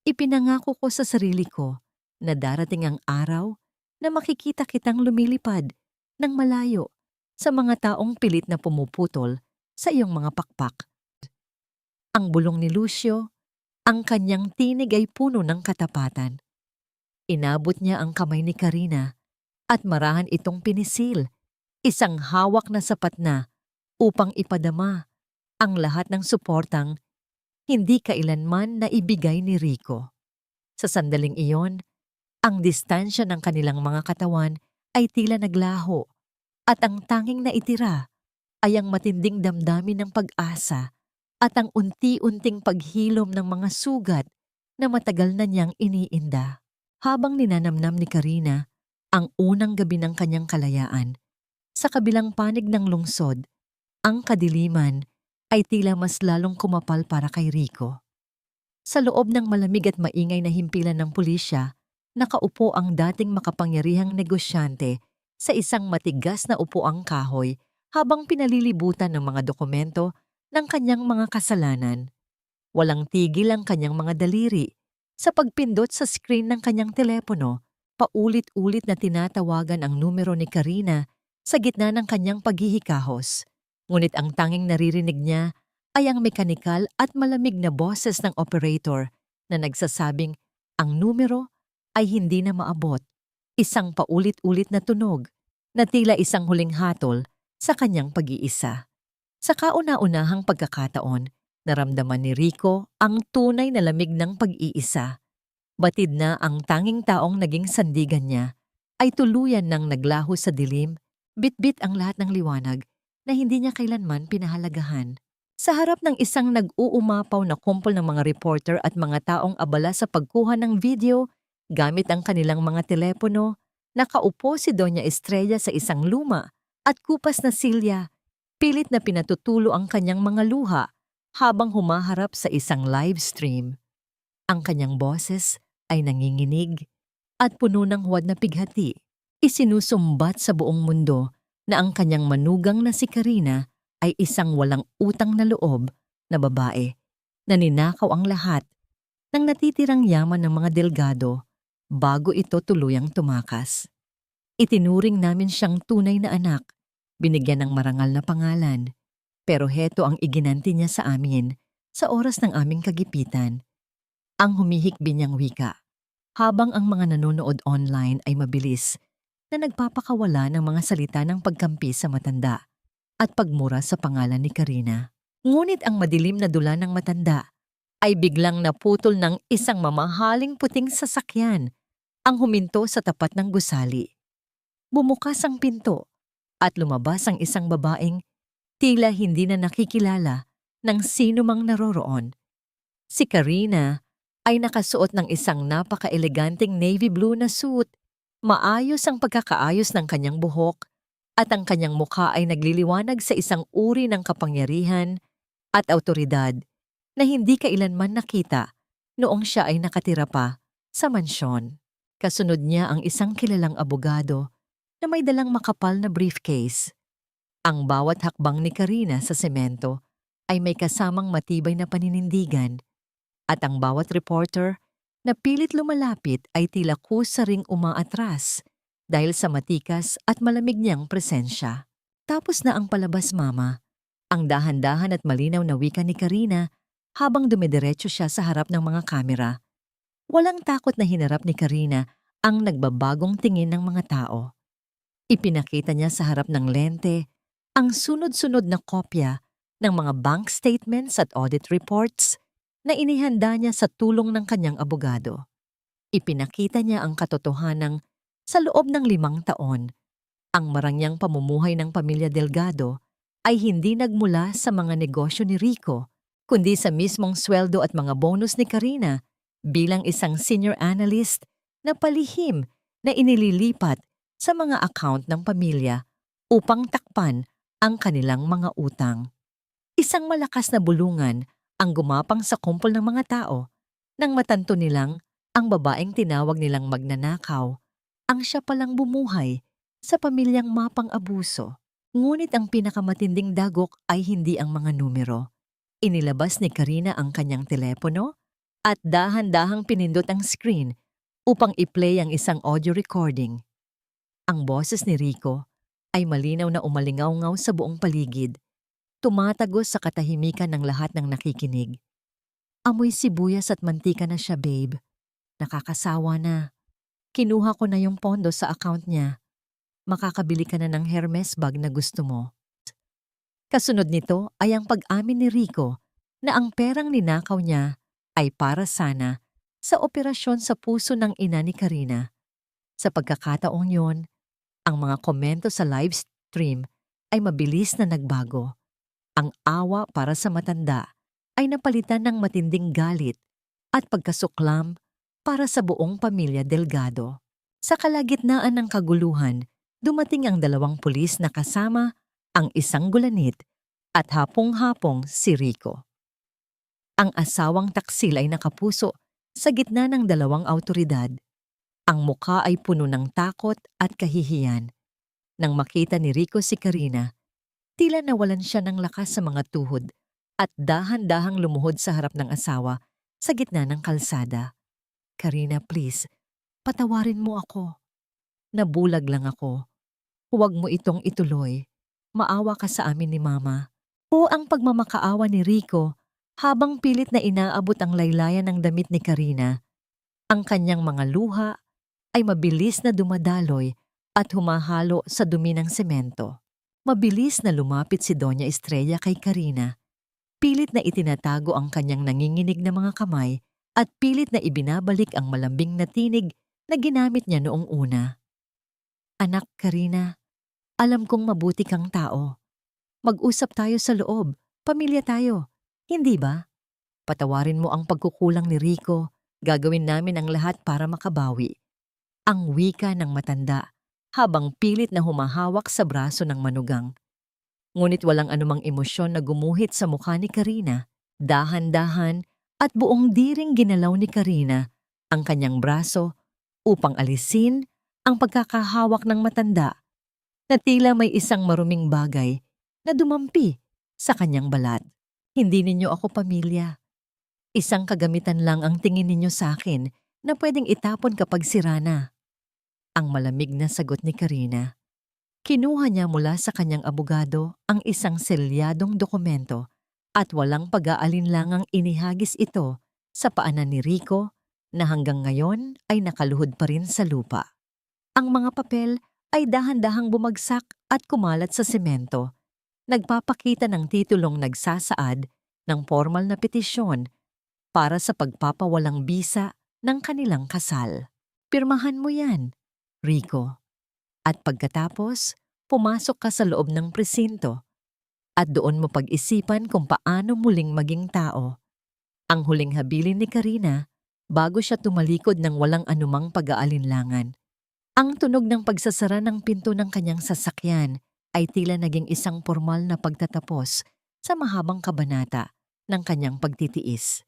Ipinangako ko sa sarili ko na darating ang araw na makikita kitang lumilipad ng malayo sa mga taong pilit na pumuputol sa iyong mga pakpak. Ang bulong ni Lucio, ang kanyang tinig ay puno ng katapatan. Inabot niya ang kamay ni Karina at marahan itong pinisil, isang hawak na sapat na upang ipadama ang lahat ng suportang hindi kailanman naibigay ni Rico. Sa sandaling iyon, ang distansya ng kanilang mga katawan ay tila naglaho at ang tanging naitira ay ang matinding damdamin ng pag-asa at ang unti-unting paghilom ng mga sugat na matagal na niyang iniinda. Habang ninanamnam ni Karina ang unang gabi ng kanyang kalayaan, sa kabilang panig ng lungsod, ang kadiliman ay tila mas lalong kumapal para kay Rico. Sa loob ng malamig at maingay na himpilan ng pulisya, nakaupo ang dating makapangyarihang negosyante sa isang matigas na upuang kahoy habang pinalilibutan ng mga dokumento ng kanyang mga kasalanan. Walang tigil ang kanyang mga daliri sa pagpindot sa screen ng kanyang telepono, paulit-ulit na tinatawagan ang numero ni Karina sa gitna ng kanyang paghihikahos. Ngunit ang tanging naririnig niya ay ang mekanikal at malamig na boses ng operator na nagsasabing ang numero ay hindi na maabot. Isang paulit-ulit na tunog na tila isang huling hatol sa kanyang pag-iisa. Sa kauna-unahang pagkakataon, naramdaman ni Rico ang tunay na lamig ng pag-iisa. Batid na ang tanging taong naging sandigan niya ay tuluyan ng naglaho sa dilim, bitbit ang lahat ng liwanag na hindi niya kailanman pinahalagahan. Sa harap ng isang nag-uumapaw na kumpol ng mga reporter at mga taong abala sa pagkuha ng video gamit ang kanilang mga telepono, nakaupo si Doña Estrella sa isang luma at kupas na silya, pilit na pinatutulo ang kanyang mga luha habang humaharap sa isang live stream. Ang kanyang boses ay nanginginig at puno ng huwad na pighati. Isinusumbat sa buong mundo na ang kanyang manugang na si Karina ay isang walang utang na loob na babae na ninakaw ang lahat ng natitirang yaman ng mga delgado bago ito tuluyang tumakas. Itinuring namin siyang tunay na anak, binigyan ng marangal na pangalan, pero heto ang iginanti niya sa amin sa oras ng aming kagipitan. Ang humihikbi niyang wika, habang ang mga nanonood online ay mabilis na nagpapakawala ng mga salita ng pagkampi sa matanda at pagmura sa pangalan ni Karina. Ngunit ang madilim na dula ng matanda ay biglang naputol ng isang mamahaling puting sasakyan ang huminto sa tapat ng gusali. Bumukas ang pinto at lumabas ang isang babaeng tila hindi na nakikilala ng sino mang naroroon. Si Karina ay nakasuot ng isang napaka-eleganteng navy blue na suit. Maayos ang pagkakaayos ng kanyang buhok at ang kanyang mukha ay nagliliwanag sa isang uri ng kapangyarihan at awtoridad na hindi kailanman nakita noong siya ay nakatira pa sa mansyon. Kasunod niya ang isang kilalang abogado na may dalang makapal na briefcase. Ang bawat hakbang ni Karina sa semento ay may kasamang matibay na paninindigan at ang bawat reporter na pilit lumalapit ay tila kusaring umaatras dahil sa matikas at malamig niyang presensya. Tapos na ang palabas mama, ang dahan-dahan at malinaw na wika ni Karina habang dumidiretso siya sa harap ng mga kamera. Walang takot na hinarap ni Karina ang nagbabagong tingin ng mga tao. Ipinakita niya sa harap ng lente ang sunod-sunod na kopya ng mga bank statements at audit reports na inihanda niya sa tulong ng kanyang abogado. Ipinakita niya ang katotohanang sa loob ng 5 taon, ang marangyang pamumuhay ng pamilya Delgado ay hindi nagmula sa mga negosyo ni Rico, kundi sa mismong sweldo at mga bonus ni Karina bilang isang senior analyst na palihim na inililipat sa mga account ng pamilya upang takpan ang kanilang mga utang. Isang malakas na bulungan ang gumapang sa kumpol ng mga tao nang matanto nilang ang babaeng tinawag nilang magnanakaw ang siya palang bumuhay sa pamilyang mapang-abuso. Ngunit ang pinakamatinding dagok ay hindi ang mga numero. Inilabas ni Karina ang kanyang telepono at dahan-dahang pinindot ang screen upang i-play ang isang audio recording. Ang boses ni Rico ay malinaw na umalingaw-ngaw sa buong paligid, tumatagos sa katahimikan ng lahat ng nakikinig. Amoy sibuyas at mantika na siya, babe. Nakakasawa na. Kinuha ko na yung pondo sa account niya. Makakabili ka na ng Hermes bag na gusto mo. Kasunod nito ay ang pag-amin ni Rico na ang perang ninakaw niya ay para sana sa operasyon sa puso ng ina ni Karina. Sa pagkakataong yon, ang mga komento sa live stream ay mabilis na nagbago. Ang awa para sa matanda ay napalitan ng matinding galit at pagkasuklam para sa buong pamilya Delgado. Sa kalagitnaan ng kaguluhan, dumating ang 2 pulis na kasama ang isang gulanit at hapong-hapong si Rico. Ang asawang taksil ay nakapuso sa gitna ng 2 awtoridad. Ang mukha ay puno ng takot at kahihiyan. Nang makita ni Rico si Karina, tila nawalan siya ng lakas sa mga tuhod at dahan-dahang lumuhod sa harap ng asawa sa gitna ng kalsada. Karina, please, patawarin mo ako. Nabulag lang ako. Huwag mo itong ituloy. Maawa ka sa amin ni Mama. O ang pagmamakaawa ni Rico habang pilit na inaabot ang laylayan ng damit ni Karina. Ang kanyang mga luha ay mabilis na dumadaloy at humahalo sa dumi ng semento. Mabilis na lumapit si Doña Estrella kay Karina. Pilit na itinatago ang kanyang nanginginig na mga kamay at pilit na ibinabalik ang malambing na tinig na ginamit niya noong una. Anak Karina, alam kong mabuti kang tao. Mag-usap tayo sa loob, pamilya tayo, hindi ba? Patawarin mo ang pagkukulang ni Rico, gagawin namin ang lahat para makabawi. Ang wika ng matanda habang pilit na humahawak sa braso ng manugang. Ngunit walang anumang emosyon na gumuhit sa mukha ni Karina. Dahan-dahan at buong diring ginalaw ni Karina ang kanyang braso upang alisin ang pagkakahawak ng matanda na tila may isang maruming bagay na dumampi sa kanyang balat. Hindi ninyo ako pamilya. Isang kagamitan lang ang tingin ninyo sa akin na pwedeng itapon kapag sira na. Ang malamig na sagot ni Karina. Kinuha niya mula sa kanyang abogado ang isang selyadong dokumento at walang pag-aalinlangang inihagis ito sa paanan ni Rico na hanggang ngayon ay nakaluhod pa rin sa lupa. Ang mga papel ay dahan-dahang bumagsak at kumalat sa semento. Nagpapakita ng titulong nagsasaad ng formal na petisyon para sa pagpapawalang bisa ng kanilang kasal. Pirmahan mo yan, Rico. At pagkatapos, pumasok ka sa loob ng presinto at doon mo pag-isipan kung paano muling maging tao. Ang huling habilin ni Karina bago siya tumalikod ng walang anumang pag-aalinlangan. Ang tunog ng pagsasara ng pinto ng kanyang sasakyan ay tila naging isang formal na pagtatapos sa mahabang kabanata ng kanyang pagtitiis.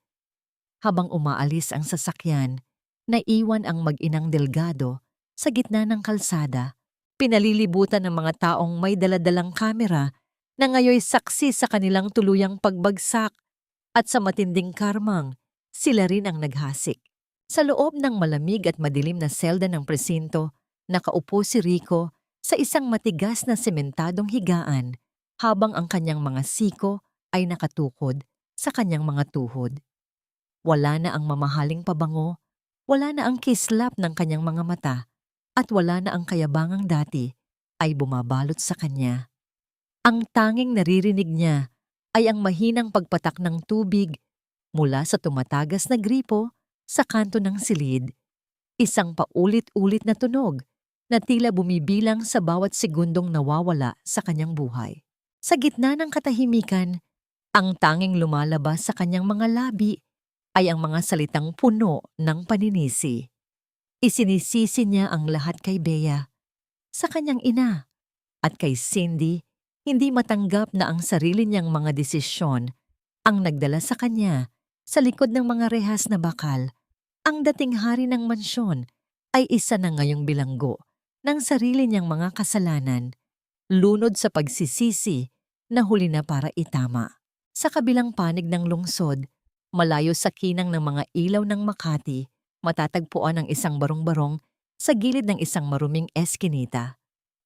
Habang umaalis ang sasakyan, naiwan ang mag-inang Delgado sa gitna ng kalsada, pinalilibutan ng mga taong may daladalang kamera na ngayoy saksi sa kanilang tuluyang pagbagsak at sa matinding karmang sila rin ang naghasik. Sa loob ng malamig at madilim na selda ng presinto, nakaupo si Rico sa isang matigas na sementadong higaan habang ang kanyang mga siko ay nakatukod sa kanyang mga tuhod. Wala na ang mamahaling pabango, wala na ang kislap ng kanyang mga mata, at wala na ang kayabangang dati ay bumabalot sa kanya. Ang tanging naririnig niya ay ang mahinang pagpatak ng tubig mula sa tumatagas na gripo sa kanto ng silid. Isang paulit-ulit na tunog na tila bumibilang sa bawat segundong nawawala sa kanyang buhay. Sa gitna ng katahimikan, ang tanging lumalabas sa kanyang mga labi ay ang mga salitang puno ng paninisi. Isinisisi niya ang lahat kay Bea, sa kanyang ina, at kay Cindy. Hindi matanggap na ang sarili niyang mga desisyon ang nagdala sa kanya sa likod ng mga rehas na bakal. Ang dating hari ng mansyon ay isa na ngayong bilanggo ng sarili niyang mga kasalanan, lunod sa pagsisisi na huli na para itama. Sa kabilang panig ng lungsod, malayo sa kinang ng mga ilaw ng Makati, matatagpuan ang isang barong-barong sa gilid ng isang maruming eskinita.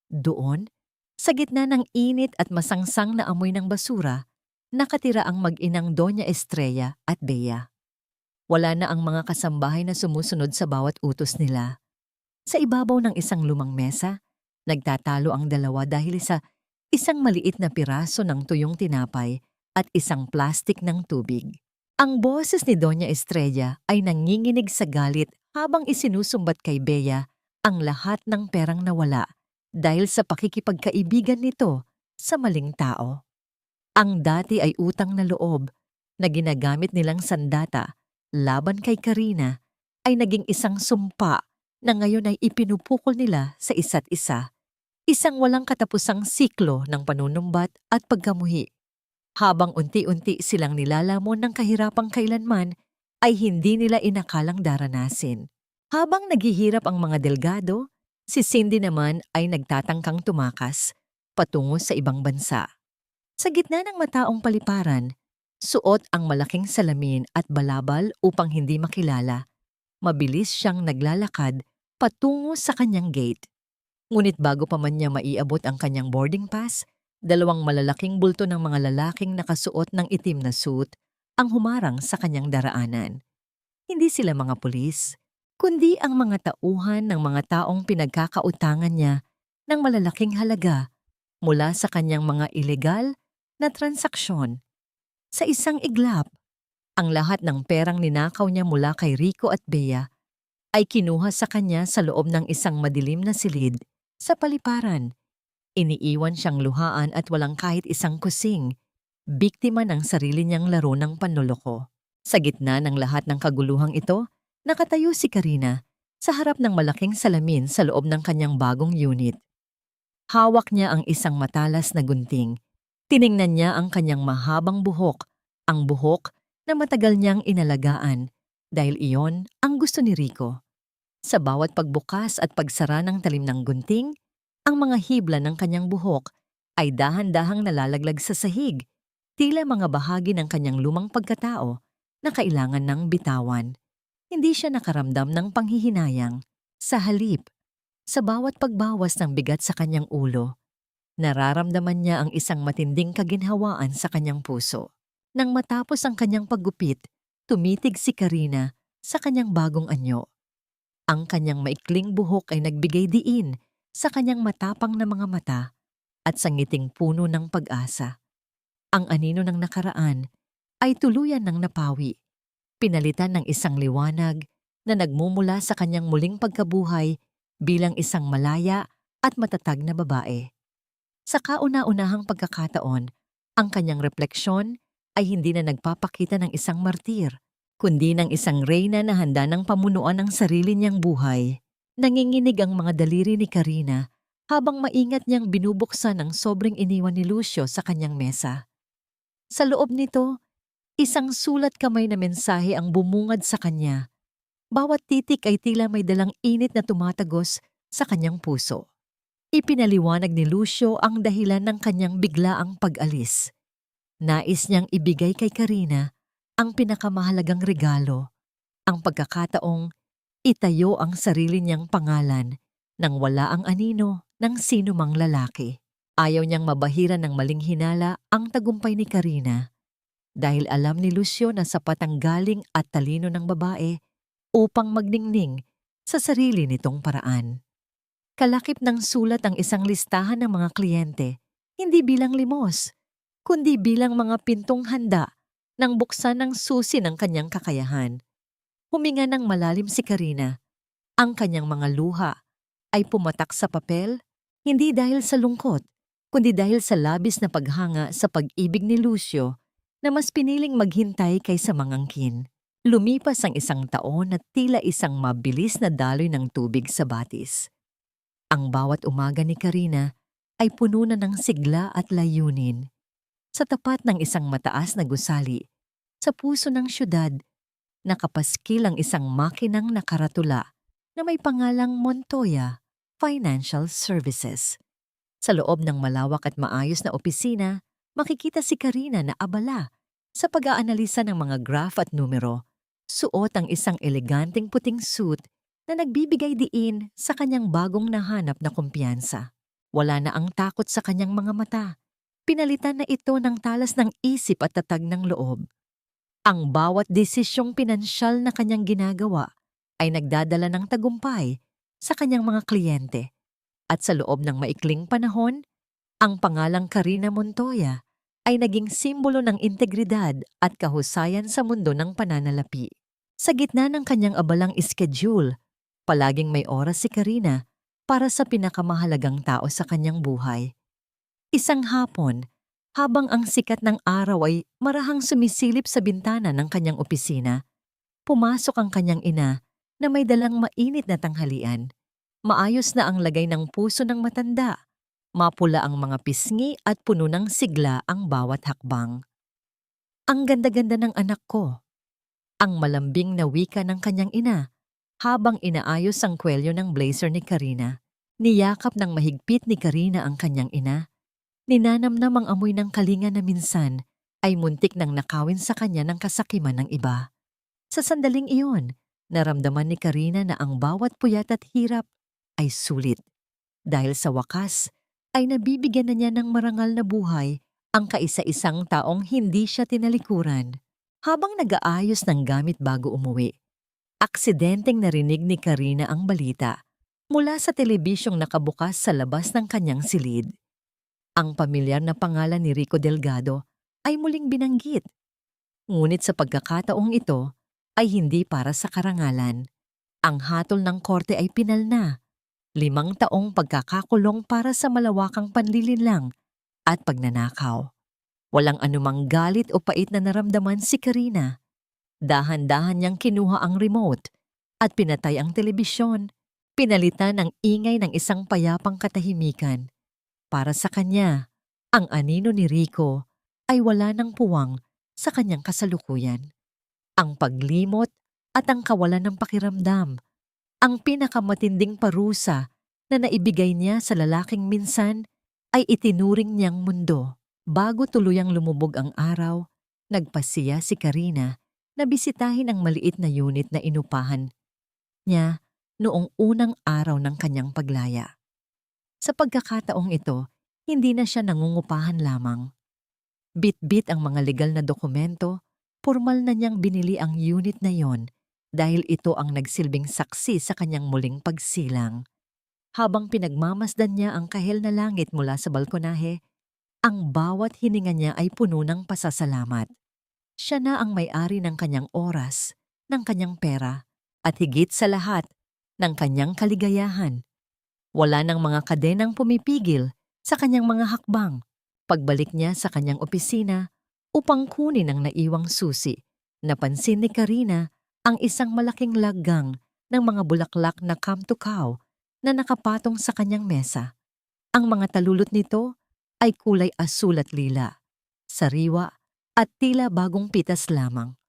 Doon, sa gitna ng init at masangsang na amoy ng basura, nakatira ang mag-inang Doña Estrella at Bea. Wala na ang mga kasambahay na sumusunod sa bawat utos nila. Sa ibabaw ng isang lumang mesa, nagtatalo ang dalawa dahil sa isang maliit na piraso ng tuyong tinapay at isang plastik ng tubig. Ang boses ni Doña Estrella ay nanginginig sa galit habang isinusumbat kay Bea ang lahat ng perang nawala dahil sa pakikipagkaibigan nito sa maling tao. Ang dati ay utang na loob na ginagamit nilang sandata laban kay Karina ay naging isang sumpa na ngayon ay ipinupukol nila sa isa't isa. Isang walang katapusang siklo ng panunumbat at pagkamuhi. Habang unti-unti silang nilalamon ng kahirapang kailanman, ay hindi nila inakalang daranasin. Habang naghihirap ang mga Delgado, si Cindy naman ay nagtatangkang tumakas patungo sa ibang bansa. Sa gitna ng mataong paliparan, suot ang malaking salamin at balabal upang hindi makilala. Mabilis siyang naglalakad patungo sa kanyang gate. Ngunit bago pa man niya maiabot ang kanyang boarding pass, dalawang malalaking bulto ng mga lalaking nakasuot ng itim na suit ang humarang sa kanyang daraanan. Hindi sila mga pulis, kundi ang mga tauhan ng mga taong pinagkakautangan niya ng malalaking halaga mula sa kanyang mga ilegal na transaksyon. Sa isang iglap, ang lahat ng perang ninakaw niya mula kay Rico at Bea ay kinuha sa kanya sa loob ng isang madilim na silid sa paliparan. Iniiwan siyang luhaan at walang kahit isang kusing, biktima ng sarili niyang laro ng panloloko. Sa gitna ng lahat ng kaguluhang ito, nakatayo si Karina sa harap ng malaking salamin sa loob ng kanyang bagong unit. Hawak niya ang isang matalas na gunting. Tiningnan niya ang kanyang mahabang buhok, ang buhok na matagal niyang inalagaan dahil iyon ang gusto ni Rico. Sa bawat pagbukas at pagsara ng talim ng gunting, ang mga hibla ng kanyang buhok ay dahan-dahang nalalaglag sa sahig, tila mga bahagi ng kanyang lumang pagkatao na kailangan ng bitawan. Hindi siya nakaramdam ng panghihinayang. Sa halip, sa bawat pagbawas ng bigat sa kanyang ulo, nararamdaman niya ang isang matinding kaginhawaan sa kanyang puso. Nang matapos ang kanyang paggupit, tumitig si Karina sa kanyang bagong anyo. Ang kanyang maikling buhok ay nagbigay diin sa kanyang matapang na mga mata at sa ngiting puno ng pag-asa. Ang anino ng nakaraan ay tuluyan ng napawi, pinalitan ng isang liwanag na nagmumula sa kanyang muling pagkabuhay bilang isang malaya at matatag na babae. Sa kauna-unahang pagkakataon, ang kanyang refleksyon ay hindi na nagpapakita ng isang martir, kundi ng isang reyna na handa ng pamunuan ng sarili niyang buhay. Nanginginig ang mga daliri ni Karina habang maingat niyang binubuksan ang sobrang iniwan ni Lucio sa kanyang mesa. Sa loob nito, isang sulat kamay na mensahe ang bumungad sa kanya. Bawat titik ay tila may dalang init na tumatagos sa kanyang puso. Ipinaliwanag ni Lucio ang dahilan ng kanyang biglaang pag-alis. Nais niyang ibigay kay Karina ang pinakamahalagang regalo, ang pagkakataong itayo ang sarili niyang pangalan nang wala ang anino ng sinumang lalaki. Ayaw niyang mabahiran ng maling hinala ang tagumpay ni Karina dahil alam ni Lucio na sapat ang galing at talino ng babae upang magningning sa sarili nitong paraan. Kalakip ng sulat ang isang listahan ng mga kliyente, hindi bilang limos, kundi bilang mga pintong handa nang buksan ng susi ng kanyang kakayahan. Huminga ng malalim si Karina. Ang kanyang mga luha ay pumatak sa papel, hindi dahil sa lungkot, kundi dahil sa labis na paghanga sa pag-ibig ni Lucio na mas piniling maghintay kaysa mangangkin. Lumipas ang isang taon at tila isang mabilis na daloy ng tubig sa batis. Ang bawat umaga ni Karina ay puno na ng sigla at layunin. Sa tapat ng isang mataas na gusali, sa puso ng syudad, nakapaskil ang isang makinang nakaratula na may pangalang Montoya Financial Services. Sa loob ng malawak at maayos na opisina, makikita si Karina na abala sa pag-aanalisa ng mga graph at numero. Suot ang isang eleganteng puting suit na nagbibigay diin sa kanyang bagong nahanap na kumpiyansa. Wala na ang takot sa kanyang mga mata. Pinalitan na ito ng talas ng isip at tatag ng loob. Ang bawat desisyong pinansyal na kanyang ginagawa ay nagdadala ng tagumpay sa kanyang mga kliyente. At sa loob ng maikling panahon, ang pangalang Karina Montoya ay naging simbolo ng integridad at kahusayan sa mundo ng pananalapi. Sa gitna ng kanyang abalang schedule, palaging may oras si Karina para sa pinakamahalagang tao sa kanyang buhay. Isang hapon, habang ang sikat ng araw ay marahang sumisilip sa bintana ng kanyang opisina, pumasok ang kanyang ina na may dalang mainit na tanghalian. Maayos na ang lagay ng puso ng matanda. Mapula ang mga pisngi at puno ng sigla ang bawat hakbang. Ang ganda-ganda ng anak ko. Ang malambing na wika ng kanyang ina habang inaayos ang kwelyo ng blazer ni Karina. Niyakap ng mahigpit ni Karina ang kanyang ina. Ninanamnam ang amoy ng kalinga na minsan ay muntik nang nakawin sa kanya ng kasakiman ng iba. Sa sandaling iyon, naramdaman ni Karina na ang bawat puyat at hirap ay sulit. Dahil sa wakas, ay nabibigyan na niya ng marangal na buhay ang kaisa-isang taong hindi siya tinalikuran. Habang nag-aayos ng gamit bago umuwi, aksidenteng narinig ni Karina ang balita mula sa telebisyong nakabukas sa labas ng kanyang silid. Ang pamilyar na pangalan ni Rico Delgado ay muling binanggit. Ngunit sa pagkakataong ito ay hindi para sa karangalan. Ang hatol ng korte ay pinalna. 5 taong pagkakakulong para sa malawakang panlilinlang at pagnanakaw. Walang anumang galit o pait na naramdaman si Karina. Dahan-dahan niyang kinuha ang remote at pinatay ang telebisyon. Pinalitan ang ingay ng isang payapang katahimikan. Para sa kanya, ang anino ni Rico ay wala ng puwang sa kanyang kasalukuyan. Ang paglimot at ang kawalan ng pakiramdam, ang pinakamatinding parusa na naibigay niya sa lalaking minsan ay itinuring niyang mundo. Bago tuluyang lumubog ang araw, nagpasiya si Karina na bisitahin ang maliit na unit na inupahan niya noong unang araw ng kanyang paglaya. Sa pagkakataong ito, hindi na siya nangungupahan lamang. Bit-bit ang mga legal na dokumento, formal na niyang binili ang unit na yon dahil ito ang nagsilbing saksi sa kanyang muling pagsilang. Habang pinagmamasdan niya ang kahel na langit mula sa balkonahe, ang bawat hininga niya ay puno ng pasasalamat. Siya na ang may-ari ng kanyang oras, ng kanyang pera, at higit sa lahat, ng kanyang kaligayahan. Wala nang mga kadenang pumipigil sa kanyang mga hakbang. Pagbalik niya sa kanyang opisina upang kunin ang naiwang susi, napansin ni Karina ang isang malaking laggang ng mga bulaklak na come to cow na nakapatong sa kanyang mesa. Ang mga talulot nito ay kulay asul at lila, sariwa at tila bagong pitas lamang.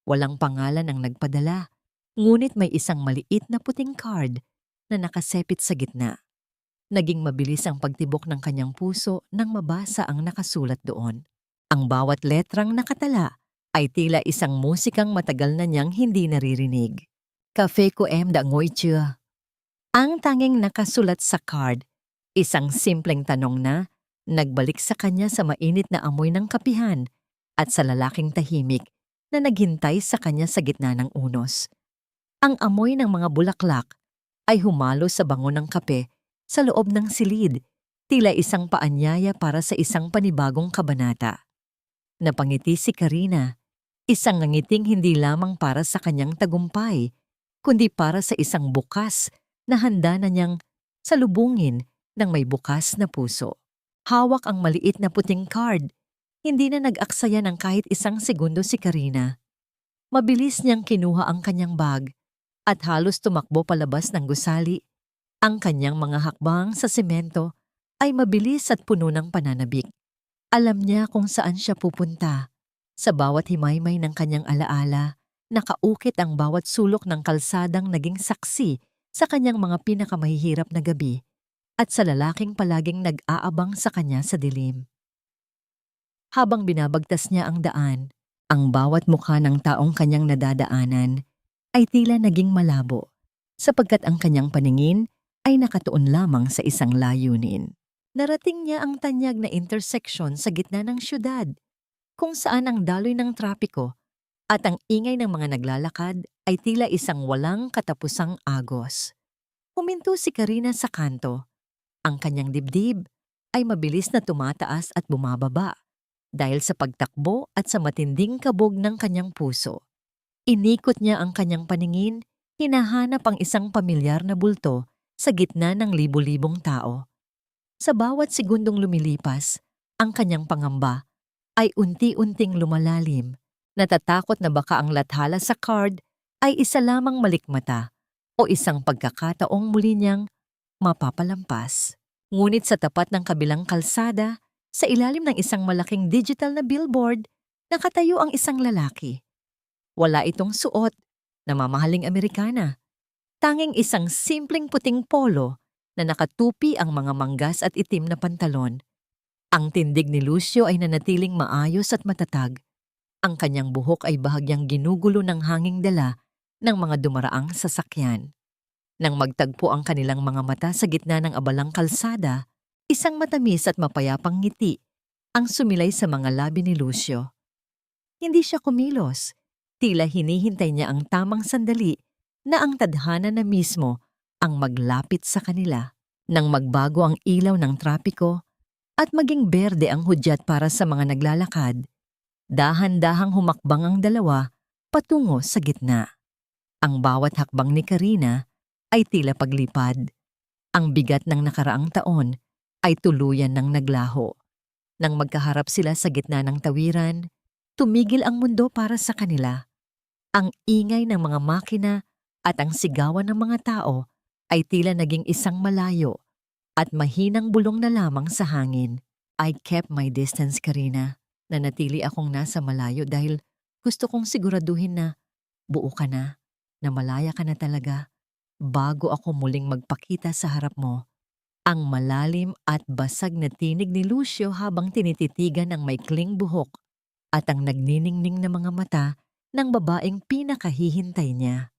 Walang pangalan ang nagpadala, ngunit may isang maliit na puting card na nakasepit sa gitna. Naging mabilis ang pagtibok ng kanyang puso nang mabasa ang nakasulat doon. Ang bawat letrang nakatala ay tila isang musikang matagal na niyang hindi naririnig. Café ko da ngoy chưa. Ang tanging nakasulat sa card, isang simpleng tanong na nagbalik sa kanya sa mainit na amoy ng kapihan at sa lalaking tahimik na naghintay sa kanya sa gitna ng unos. Ang amoy ng mga bulaklak ay humalo sa bango ng kape sa loob ng silid, tila isang paanyaya para sa isang panibagong kabanata. Napangiti si Karina, isang ngangiting hindi lamang para sa kanyang tagumpay, kundi para sa isang bukas na handa na niyang salubungin ng may bukas na puso. Hawak ang maliit na puting card. Hindi na nag-aksaya ng kahit isang segundo si Karina. Mabilis niyang kinuha ang kanyang bag at halos tumakbo palabas ng gusali. Ang kanyang mga hakbang sa semento ay mabilis at puno ng pananabik. Alam niya kung saan siya pupunta. Sa bawat himaymay ng kanyang alaala, nakaukit ang bawat sulok ng kalsadang naging saksi sa kanyang mga pinakamahihirap na gabi at sa lalaking palaging nag-aabang sa kanya sa dilim. Habang binabagtas niya ang daan, ang bawat mukha ng taong kanyang nadadaanan ay tila naging malabo sapagkat ang kanyang paningin ay nakatuon lamang sa isang layunin. Narating niya ang tanyag na intersection sa gitna ng syudad, kung saan ang daloy ng trapiko at ang ingay ng mga naglalakad ay tila isang walang katapusang agos. Huminto si Karina sa kanto. Ang kanyang dibdib ay mabilis na tumataas at bumababa dahil sa pagtakbo at sa matinding kabog ng kanyang puso. Inikot niya ang kanyang paningin, hinahanap ang isang pamilyar na bulto sa gitna ng libu-libong tao. Sa bawat segundong lumilipas, ang kanyang pangamba ay unti-unting lumalalim. Natatakot na baka ang lathala sa card ay isa lamang malikmata o isang pagkakataong muli niyang mapapalampas. Ngunit sa tapat ng kabilang kalsada, sa ilalim ng isang malaking digital na billboard, nakatayo ang isang lalaki. Wala itong suot na mamahaling Amerikana. Tanging isang simpleng puting polo na nakatupi ang mga manggas at itim na pantalon. Ang tindig ni Lucio ay nanatiling maayos at matatag. Ang kanyang buhok ay bahagyang ginugulo ng hanging dala ng mga dumaraang sasakyan. Nang magtagpo ang kanilang mga mata sa gitna ng abalang kalsada, isang matamis at mapayapang ngiti ang sumilay sa mga labi ni Lucio. Hindi siya kumilos. Tila hinihintay niya ang tamang sandali na ang tadhana na mismo ang maglapit sa kanila. Nang magbago ang ilaw ng trapiko at maging berde ang hudyat para sa mga naglalakad, dahan-dahang humakbang ang dalawa patungo sa gitna. Ang bawat hakbang ni Karina ay tila paglipad. Ang bigat ng nakaraang taon ay tuluyan ng naglaho. Nang magkaharap sila sa gitna ng tawiran, tumigil ang mundo para sa kanila. Ang ingay ng mga makina at ang sigawan ng mga tao ay tila naging isang malayo at mahinang bulong na lamang sa hangin. I kept my distance, Karina. Nanatili akong nasa malayo dahil gusto kong siguraduhin na buo ka na malaya ka na talaga bago ako muling magpakita sa harap mo. Ang malalim at basag na tinig ni Lucio habang tinititigan ang maikling buhok at ang nagniningning na mga mata ng babaeng pinakahihintay niya.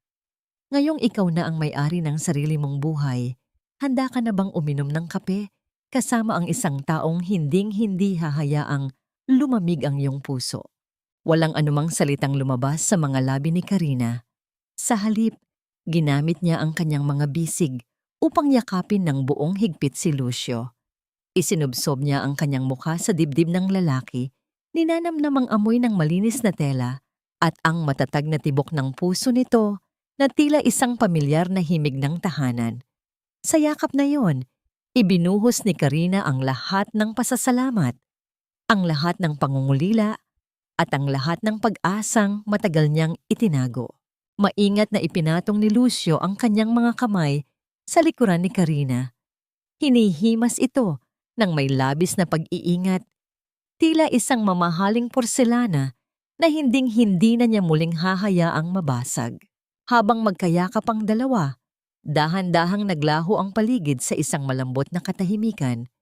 Ngayong ikaw na ang may-ari ng sarili mong buhay, handa ka na bang uminom ng kape kasama ang isang taong hinding-hindi hahayaang lumamig ang iyong puso? Walang anumang salitang lumabas sa mga labi ni Karina. Sa halip, ginamit niya ang kanyang mga bisig upang yakapin ng buong higpit si Lucio. Isinubsob niya ang kanyang mukha sa dibdib ng lalaki, ninanamnamang amoy ng malinis na tela at ang matatag na tibok ng puso nito na tila isang pamilyar na himig ng tahanan. Sa yakap na yon, ibinuhos ni Karina ang lahat ng pasasalamat, ang lahat ng pangungulila at ang lahat ng pag-asang matagal niyang itinago. Maingat na ipinatong ni Lucio ang kanyang mga kamay sa likuran ni Karina. Hinihimas ito ng may labis na pag-iingat, tila isang mamahaling porselana na hinding-hindi na niya muling hahayaang mabasag. Habang magkayakap ang dalawa, dahan-dahang naglaho ang paligid sa isang malambot na katahimikan.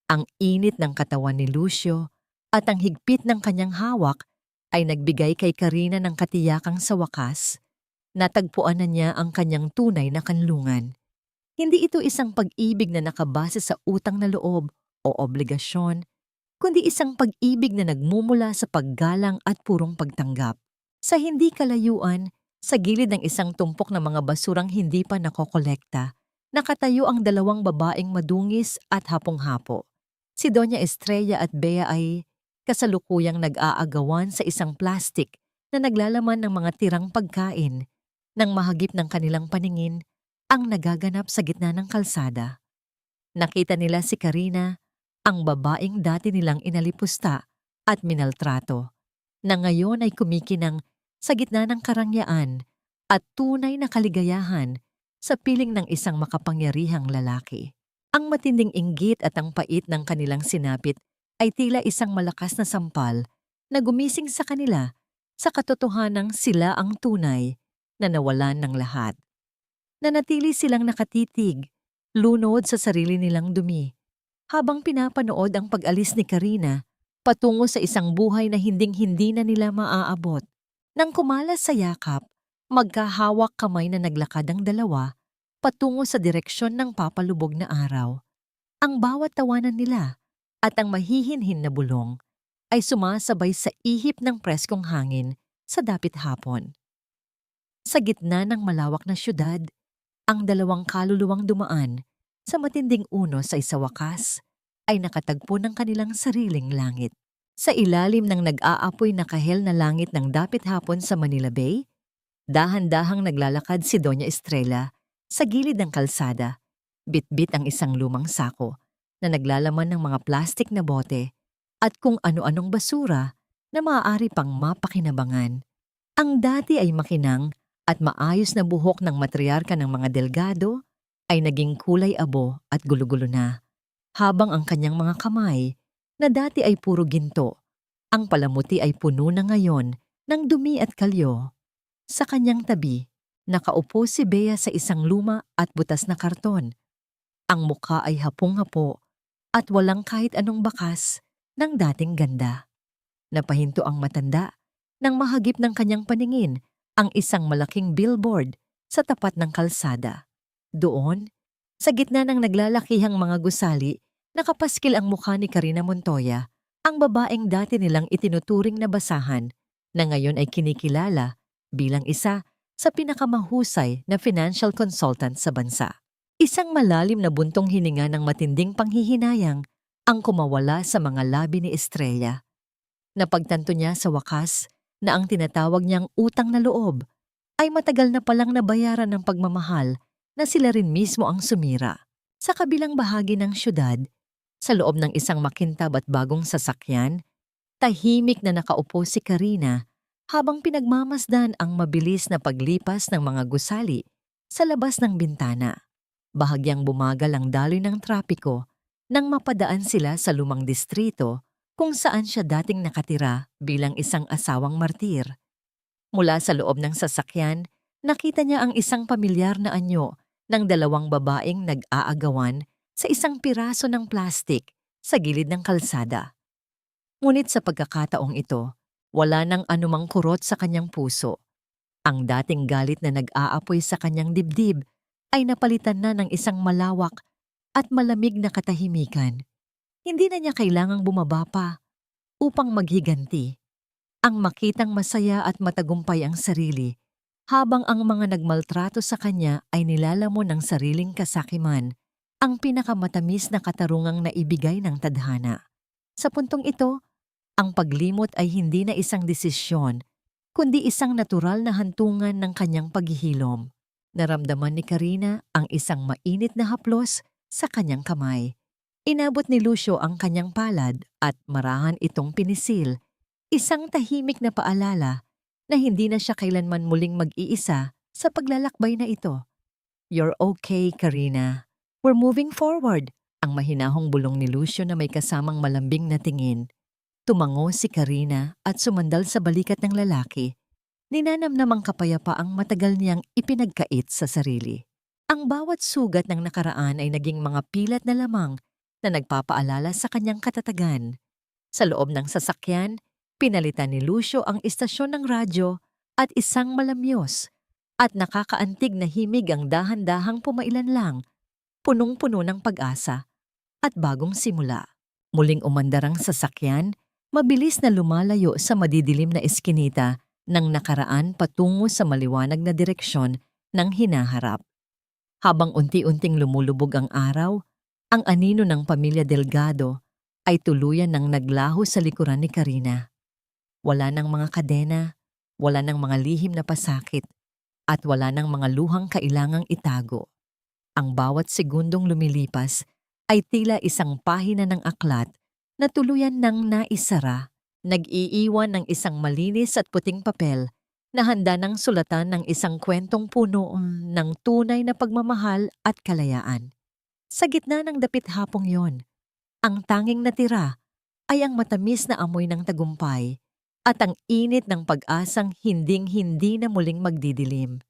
Ang init ng katawan ni Lucio at ang higpit ng kanyang hawak ay nagbigay kay Karina ng katiyakang sa wakas. Natagpuan na niya ang kanyang tunay na kanlungan. Hindi ito isang pag-ibig na nakabase sa utang na loob o obligasyon, kundi isang pag-ibig na nagmumula sa paggalang at purong pagtanggap. Sa hindi kalayuan, sa gilid ng isang tumpok ng mga basurang hindi pa nakokolekta, nakatayo ang dalawang babaeng madungis at hapong-hapo. Si Doña Estrella at Bea ay kasalukuyang nag-aagawan sa isang plastik na naglalaman ng mga tirang pagkain. Nang mahagip ng kanilang paningin ang nagaganap sa gitna ng kalsada. Nakita nila si Karina, ang babaeng dati nilang inalipusta at minaltrato, na ngayon ay kumikinang sa gitna ng karangyaan at tunay na kaligayahan sa piling ng isang makapangyarihang lalaki. Ang matinding inggit at ang pait ng kanilang sinapit ay tila isang malakas na sampal na gumising sa kanila sa katotohanang sila ang tunay na nawalan ng lahat. Nanatili silang nakatitig, lunod sa sarili nilang dumi, habang pinapanood ang pag-alis ni Karina patungo sa isang buhay na hinding-hindi na nila maaabot. Nang kumalas sa yakap, magkahawak kamay na naglakad ang dalawa patungo sa direksyon ng papalubog na araw. Ang bawat tawanan nila at ang mahihinhin na bulong ay sumasabay sa ihip ng preskong hangin sa dapit hapon. Sa gitna ng malawak na syudad, ang dalawang kaluluwang dumaan sa matinding unos ay sa wakas ay nakatagpo ng kanilang sariling langit. Sa ilalim ng nag-aapoy na kahel na langit ng dapit hapon sa Manila Bay, dahan-dahang naglalakad si Doña Estrella sa gilid ng kalsada, bit-bit ang isang lumang sako na naglalaman ng mga plastik na bote at kung ano-anong basura na maaari pang mapakinabangan. Ang dati ay makinang at maayos na buhok ng matriarka ng mga delgado ay naging kulay abo at gulo-gulo na, habang ang kanyang mga kamay na dati ay puro ginto, ang palamuti ay puno na ngayon ng dumi at kalyo. Sa kanyang tabi, nakaupo si Bea sa isang luma at butas na karton. Ang mukha ay hapong-hapo at walang kahit anong bakas ng dating ganda. Napahinto ang matanda nang mahagip ng kanyang paningin ang isang malaking billboard sa tapat ng kalsada. Doon, sa gitna ng naglalakihang mga gusali, nakapaskil ang mukha ni Karina Montoya, ang babaeng dati nilang itinuturing na basahan, na ngayon ay kinikilala bilang isa sa pinakamahusay na financial consultant sa bansa. Isang malalim na buntong hininga ng matinding panghihinayang ang kumawala sa mga labi ni Estrella. Napagtanto niya sa wakas na ang tinatawag niyang utang na loob ay matagal na palang nabayaran ng pagmamahal na sila rin mismo ang sumira. Sa kabilang bahagi ng syudad, sa loob ng isang makintab at bagong sasakyan, tahimik na nakaupo si Karina habang pinagmamasdan ang mabilis na paglipas ng mga gusali sa labas ng bintana. Bahagyang bumagal ang daloy ng trapiko nang mapadaan sila sa lumang distrito kung saan siya dating nakatira bilang isang asawang martir. Mula sa loob ng sasakyan, nakita niya ang isang pamilyar na anyo ng dalawang babaeng nag-aagawan sa isang piraso ng plastik sa gilid ng kalsada. Ngunit sa pagkakataong ito, wala nang anumang kurot sa kanyang puso. Ang dating galit na nag-aapoy sa kanyang dibdib ay napalitan na ng isang malawak at malamig na katahimikan. Hindi na niya kailangang bumaba pa upang maghiganti. Ang makitang masaya at matagumpay ang sarili, habang ang mga nagmaltrato sa kanya ay nilalamon ng sariling kasakiman, ang pinakamatamis na katarungang naibigay ng tadhana. Sa puntong ito, ang paglimot ay hindi na isang desisyon, kundi isang natural na hantungan ng kanyang paghihilom. Naramdaman ni Karina ang isang mainit na haplos sa kanyang kamay. Inabot ni Lucio ang kanyang palad at marahan itong pinisil, isang tahimik na paalala na hindi na siya kailanman muling mag-iisa sa paglalakbay na ito. "You're okay, Karina. We're moving forward." Ang mahinahong bulong ni Lucio na may kasamang malambing na tingin. Tumango si Karina at sumandal sa balikat ng lalaki. Ninanamnamang kapayapa ang matagal niyang ipinagkait sa sarili. Ang bawat sugat ng nakaraan ay naging mga pilat na lamang na nagpapaalala sa kanyang katatagan. Sa loob ng sasakyan, pinalitan ni Lucio ang istasyon ng radyo at isang malamyos at nakakaantig na himig ang dahan-dahang pumailan lang, punong-puno ng pag-asa at bagong simula. Muling umandar ang sasakyan, mabilis na lumalayo sa madidilim na eskinita ng nakaraan patungo sa maliwanag na direksyon ng hinaharap. Habang unti-unting lumulubog ang araw, ang anino ng pamilya Delgado ay tuluyan ng naglaho sa likuran ni Karina. Wala ng mga kadena, wala ng mga lihim na pasakit, at wala ng mga luhang kailangang itago. Ang bawat segundong lumilipas ay tila isang pahina ng aklat na tuluyan ng naisara, nag-iiwan ng isang malinis at puting papel na handa ng sulatan ng isang kwentong puno ng tunay na pagmamahal at kalayaan. Sa gitna ng dapit hapong yon, ang tanging natira ay ang matamis na amoy ng tagumpay at ang init ng pag-asang hinding-hindi na muling magdidilim.